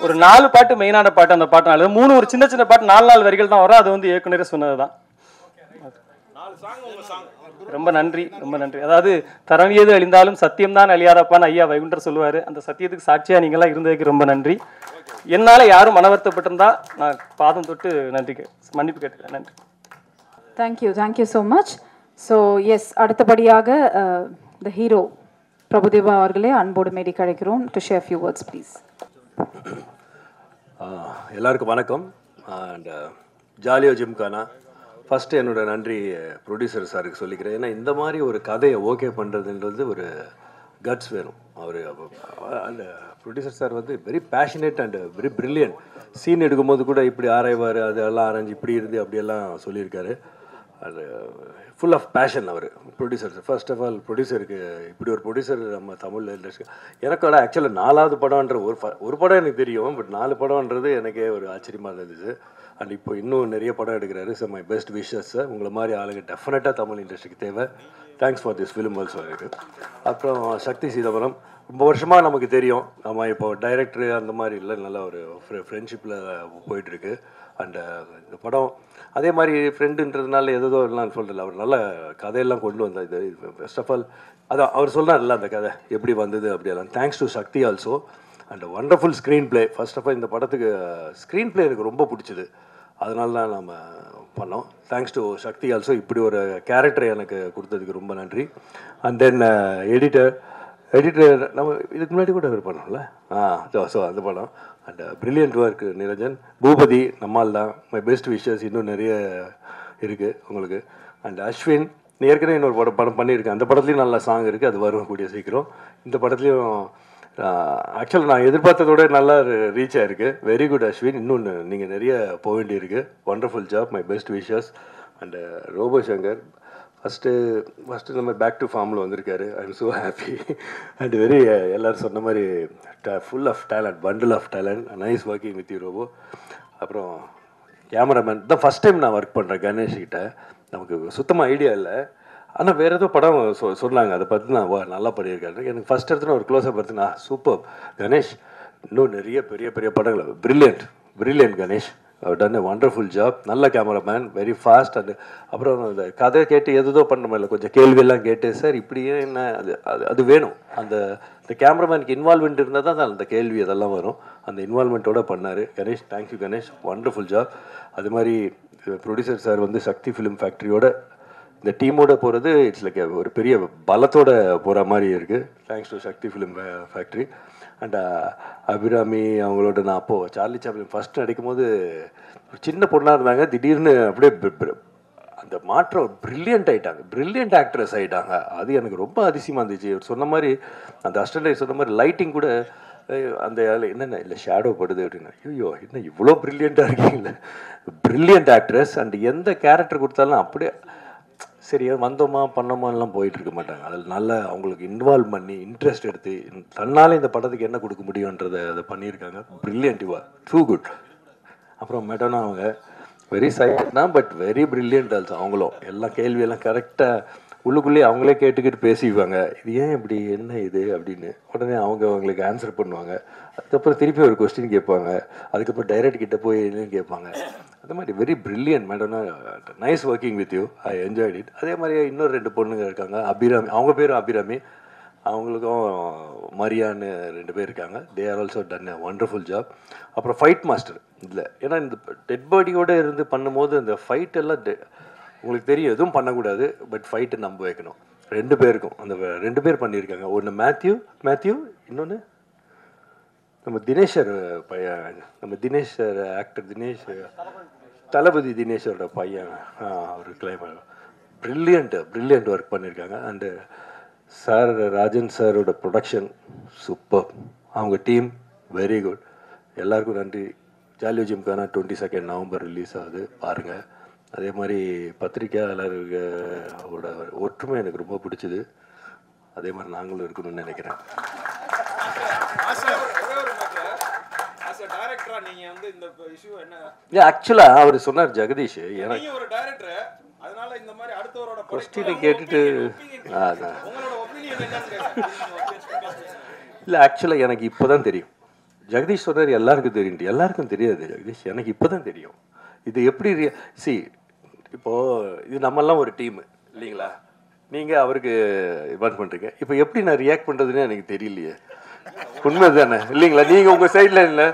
ஒரு 4 பாட்டு மெயினான பாட்டு. அந்த பாட்டு 4, 3 ஒரு சின்ன சின்ன பாட்டு 4 வரிகள் தான் வரும். அது வந்து இயக்குனரே சொன்னதுதான். ரொம்ப நன்றி, ரொம்ப நன்றி. அதாவது தரணியது அழிந்தாலும் சத்தியம்தான் அழியாதப்பான்னு ஐயா வைகுண்டர் சொல்லுவாரு. அந்த சத்தியத்துக்கு சாட்சியா நீங்களாம் இருந்ததுக்கு ரொம்ப நன்றி. என்னால யாரும் மனவருத்தப்பட்டிருந்தா நான் பாதம் தொட்டு மன்னிப்பு கேட்டுக்கிறேன். நன்றி. Thank you so much. So yes, அடுத்தபடியாக த ஹீரோ பிரபுதேவா அவர்களே அன்போடு மேடி கிடைக்கிறோம். To share few words please. எல்லாருக்கும் வணக்கம். அண்ட் ஜாலியோ ஜிம்கானா ஃபஸ்ட்டு என்னோட நன்றி ப்ரொடியூசர் சாருக்கு சொல்லிக்கிறேன். ஏன்னா இந்த மாதிரி ஒரு கதையை ஓகே பண்ணுறதுன்றது ஒரு கட்ஸ் வேணும். அவர் அந்த ப்ரொடியூசர் சார் வந்து very passionate and very brilliant. Scene எடுக்கும்போது கூட இப்படி ஆராய்வார், அதெல்லாம் ஆராய்ஞ்சு இப்படி இருந்து அப்படியெல்லாம் சொல்லியிருக்காரு. அது ஃபுல் ஆஃப் பேஷன் அவர் ப்ரொடியூசர். ஃபர்ஸ்ட் ஆஃப் ஆல் ப்ரொடியூசருக்கு இப்படி ஒரு ப்ரொடியூசர் நம்ம தமிழ் இண்டஸ்ட்ரி எனக்கோட ஆக்சுவலாக 4வது படம்ன்ற ஒரு படம் எனக்கு தெரியும். பட் 4 படம்ன்றது எனக்கே ஒரு ஆச்சரியமாக இருந்துச்சு. அண்ட் இப்போ இன்னும் நிறைய படம் எடுக்கிறாரு. So my best wishes. உங்களை மாதிரி ஆளுங்க டெஃபினட்டாக தமிழ் இண்டஸ்ட்ரிக்கு தேவை. Thanks for this film also இருக்கு. அப்புறம் சக்தி சீதாபுரம் ரொம்ப வருஷமாக நமக்கு தெரியும். நம்ம இப்போ டைரக்டரு அந்த மாதிரி இல்லை, நல்ல ஒரு ஃப்ரெண்ட்ஷிப்பில் போயிட்டுருக்கு. அண்டு இந்த படம் அதே மாதிரி ஃப்ரெண்டுன்றதுனால எதோ எல்லாம் சொல்கிறல, அவர் நல்ல கதையெல்லாம் கொண்டு வந்தார். இது ஃபர்ஸ்ட் ஆஃப் ஆல் அதான் அவர் சொன்னார்ல அந்த கதை எப்படி வந்தது அப்படியெல்லாம். Thanks to Shakti also. And wonderful screenplay. First of all இந்த படத்துக்கு ஸ்க்ரீன் பிளே எனக்கு ரொம்ப பிடிச்சிது. அதனால தான் நம்ம பண்ணோம். Thanks to Shakti also. இப்படி ஒரு கேரக்டரை எனக்கு கொடுத்ததுக்கு ரொம்ப நன்றி. அண்ட் தென் எடிட்டர் நம்ம இதுக்கு முன்னாடி கூட அவர் பண்ணோம்ல. ஸோ அந்த படம் and brilliant work Niranjan. Boopathy நம்மால் தான். My best wishes. இன்னும் நிறைய இருக்குது உங்களுக்கு. அண்ட் அஸ்வின் ஏற்கனவே இன்னொரு படம் பண்ணியிருக்கேன். அந்த படத்துலையும் நல்ல சாங் இருக்குது. அது வரும் கூடிய சீக்கிரம். இந்த படத்துலையும் ஆக்சுவலாக நான் எதிர்பார்த்ததோட நல்லா ரீச் ஆகிருக்கு. Very good Ashwin. இன்னொன்று நீங்கள் நிறைய போக வேண்டியிருக்கு. Wonderful job. My best wishes. And Robo Shankar first நம்ம பேக் டு ஃபார்மில் வந்திருக்காரு. I am so happy and very எல்லோரும் சொன்ன மாதிரி full of talent, bundle of talent. Nice working with you Robo. அப்புறம் கேமராமேன் தான் ஃபஸ்ட் டைம் நான் ஒர்க் பண்ணுறேன் கணேஷ்கிட்ட. நமக்கு சுத்தமாக ஐடியா இல்லை. ஆனால் வேறு ஏதோ படம் சொன்னாங்க, அதை பார்த்து நான் நல்லா பண்ணியிருக்காரு. எனக்கு ஃபஸ்ட் இடத்துல ஒரு க்ளோஸாக பார்த்து சூப்பர் கணேஷ், இன்னும் நிறைய பெரிய படங்கள். பிரில்லியன்ட் கணேஷ். டன் எ வண்டர்ஃபுல் ஜாப். நல்ல கேமராமேன், வெரி ஃபாஸ்ட். அண்ட் அப்புறம் அந்த கதை கேட்டு எதோ பண்ண மாதிரி கொஞ்சம் கேள்வியெல்லாம் கேட்டு சார் இப்படியே என்ன அது வேணும். அந்த கேமராமேனுக்கு இன்வால்மெண்ட் இருந்தால் தான் அந்த கேள்வி அதெல்லாம் வரும். அந்த இன்வால்மெண்ட்டோடு பண்ணார் Ganesh. Thank you Ganesh. Wonderful job. அது மாதிரி ப்ரொடியூசர் சார் வந்து சக்தி ஃபிலிம் ஃபேக்ட்ரியோட இந்த டீமோட போகிறது இட்ஸ் லைக் ஒரு பெரிய பலத்தோட போகிற மாதிரி இருக்குது. Thanks to Shakti film factory. And Abirami அவங்களோட நான் அப்போது சார்லி சாப்ளின் ஃபஸ்ட் நடிக்கும் போது ஒரு சின்ன பொண்ணாக இருந்தாங்க. திடீர்னு அப்படியே அந்த மாற்றம் பிரில்லியன்ட் ஆகிட்டாங்க. பிரில்லியன்ட் ஆக்ட்ரஸ் ஆகிட்டாங்க. அது எனக்கு ரொம்ப அதிசயமாக இருந்துச்சு. அவர் சொன்ன மாதிரி அந்த அசிஸ்டன்ட் சொன்ன மாதிரி லைட்டிங் கூட அந்த என்னென்ன இல்லை ஷேடோ படுது அப்படின்னா ஐயோ என்ன இவ்வளோ ப்ரில்லியண்ட்டாக இருக்கீங்களே. Brilliant actress. அண்ட் எந்த கேரக்டர் கொடுத்தாலும் அப்படியே சரி வந்தோமா பண்ணோமாலாம் போயிட்டு இருக்க மாட்டாங்க. அதில் நல்லா அவங்களுக்கு இன்வால்வ் பண்ணி இன்ட்ரெஸ்ட் எடுத்து தன்னாலே இந்த படத்துக்கு என்ன கொடுக்க முடியுன்றதை அதை பண்ணியிருக்காங்க. Brilliant too good. அப்புறம் மெடோனா அவங்க வெரி சைலண்ட் தான் பட் வெரி பிரில்லியன்ட் ஆல்சோ. அவங்களும் எல்லாம் கேள்வியெல்லாம் கரெக்டாக உள்ளுக்குள்ளேயே அவங்களே கேட்டுக்கிட்டு பேசிக்குவாங்க. இது ஏன் இப்படி என்ன இது அப்படின்னு உடனே அவங்களுக்கு ஆன்சர் பண்ணுவாங்க. அதுக்கப்புறம் திருப்பி ஒரு கொஸ்டின் கேட்பாங்க. அதுக்கப்புறம் டைரக்ட் கிட்ட போய் என்னன்னு கேட்பாங்க. அந்த மாதிரி வெரி பிரில்லியன்ட் மேடம்னா. Nice working with you. I enjoyed it. அதே மாதிரி இன்னொரு 2 பொண்ணுங்க இருக்காங்க. அபிராமி, அவங்க பேரும் அபிராமி. அவங்களுக்கும் மரியான்னு 2 பேர் இருக்காங்க. They are also done a wonderful job. அப்புறம் ஃபைட் மாஸ்டர் இல்லை, ஏன்னா இந்த டெட் பாடியோடு இருந்து பண்ணும்போது அந்த ஃபைட் எல்லாம் உங்களுக்கு தெரியும் எதுவும் பண்ணக்கூடாது. பட் ஃபைட்டை நம்ப வைக்கணும். 2 பேருக்கும் அந்த 2 பேர் பண்ணியிருக்காங்க. ஒன்று மேத்யூ இன்னொன்று நம்ம தினேஷர் பையன். நம்ம தினேஷர் ஆக்டர் தினேஷ் தளபதி தினேஷரோட பையன். அவர் கிளைமர் பிரில்லியன்ட் ஒர்க் பண்ணியிருக்காங்க. அண்டு சார் ராஜன் சாரோட ப்ரொடக்ஷன் சூப்பர். அவங்க டீம் வெரி குட். எல்லாருக்கும் நன்றி. ஜாலியோ ஜிம்கானா 22 நவம்பர் ரிலீஸ் ஆகுது, பாருங்கள். அதே மாதிரி பத்திரிக்கையாளர்களோட ஒற்றுமை எனக்கு ரொம்ப பிடிச்சிது. அதே மாதிரி நாங்களும் இருக்கணும்னு நினைக்கிறேன். ஆக்சுவலாக அவர் சொன்னார் ஜெகதீஷ், எனக்கு ஒரு டைரக்டர், அதனால இந்த மாதிரி அடுத்தவரோட கொஸ்டினை கேட்டுட்டு இல்லை, ஆக்சுவலாக எனக்கு இப்போ தான் தெரியும். ஜெகதீஷ் சொன்னார் எல்லாருக்கும் தெரியும், எல்லாருக்கும் தெரியாது ஜெகதீஷ், எனக்கு இப்போ தான் தெரியும். இது எப்படி சி இப்போது இது நம்மெல்லாம் ஒரு டீமு இல்லைங்களா? நீங்கள் அவருக்கு இன்வால்வ் பண்ணுறீங்க, இப்போ எப்படி நான் ரியாக்ட் பண்ணுறதுன்னு எனக்கு தெரியலையே. உண்மை தானே இல்லைங்களா? நீங்கள் உங்கள் சைடில் இல்லை,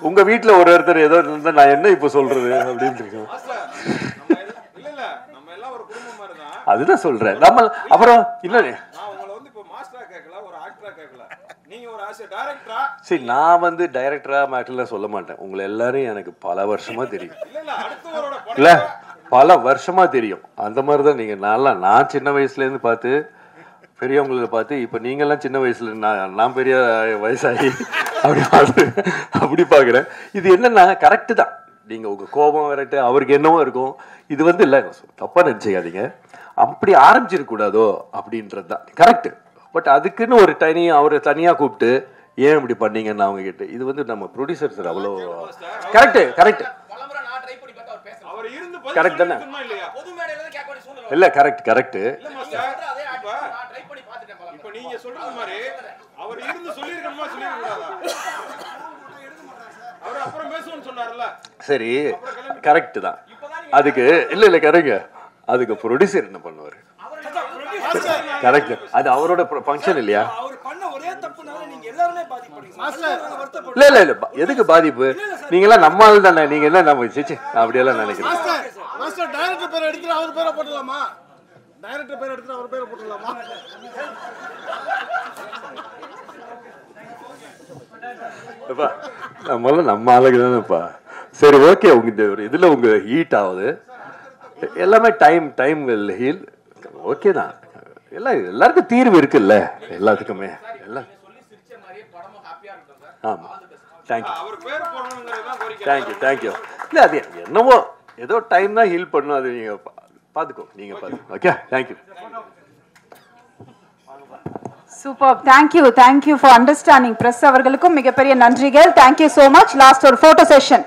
உங்கள் வீட்டில் ஒருத்தர் ஏதோ இருந்தால் நான் என்ன இப்போ சொல்கிறது அப்படின்னு இருக்கேன். அதுதான் சொல்கிறேன். நம்ம அப்புறம் இல்லை சரி, நான் வந்து டைரக்டரா மேட்டர்லாம் சொல்ல மாட்டேன். உங்களை எல்லாரும் எனக்கு பல வருஷமா தெரியும், இல்லை பல வருஷமா தெரியும். அந்த மாதிரி தான் நீங்கள் நான் சின்ன வயசுலேருந்து பார்த்து பெரியவங்களை பார்த்து இப்போ நீங்கள்லாம் சின்ன வயசுல நான் பெரிய வயசாகி அப்படி பார்க்குறேன். இது என்னன்னா கரெக்டு தான். நீங்கள் உங்கள் கோபம் வரட்டு அவருக்கு என்னவோ இருக்கும். இது வந்து இல்லை, தப்பாக நினச்சிக்காதீங்க, அப்படி ஆரம்பிச்சிருக்கூடாதோ அப்படின்றது தான் கரெக்டு. பட் அதுக்குன்னு ஒரு அவரை தனியாக கூப்பிட்டு ஏன் இப்படி பண்ணீங்கன்னு அவங்க கிட்ட, இது வந்து நம்ம ப்ரொடியூசர் சார் அவ்வளோ கரெக்டு கரெக்ட் கரெக்ட் தானே? இல்லை கரெக்ட் கரெக்டு. சரி கரெக்ட் தான். அதுக்கு இல்லை இல்லை கரெக்டுங்க, அதுக்கு ப்ரொடியூசர் என்ன பண்ணுவார்? கரெக்ட், அது அவரோட ஃபங்க்ஷன் இல்லையா? இல்ல இல்ல இல்ல, எதுக்கு பாதிப்பு? நீங்க எல்லாம் நம்ம ஆள் தானே, நீங்க என்ன நம்ம சிச்சி அப்படியெல்லாம் நினைக்கிறேன். டைரக்டர் பேர் எடுத்து அவர் பேரை போட்டுடலாமா? டைரக்டர் பேர் எடுத்து அவர் பேரை போட்டுடலாமா? நம்மளாம் நம்ம ஆளுக்கு தானேப்பா. சரி ஓகே, உங்க ஒரு இதுல உங்க ஹீட் ஆகுது எல்லாமே, டைம் வில் ஹீல். ஓகே தான், எல்லாருக்கும் தீர்வு இருக்குல்ல எல்லாத்துக்குமே. எல்லாம் ஆமாம், தேங்க்யூ. இல்லை அது என்னவோ ஏதோ டைம் தான் ஹீல் பண்ணும், அது நீங்கள் பார்த்துக்கோ, நீங்கள் பார்த்துக்கோ. Okay, thank you. Super, thank you for understanding. Press அவர்களுக்கும் மிகப்பெரிய நன்றிகள். Thank you so much. லாஸ்ட் ஒரு ஃபோட்டோ செஷன்.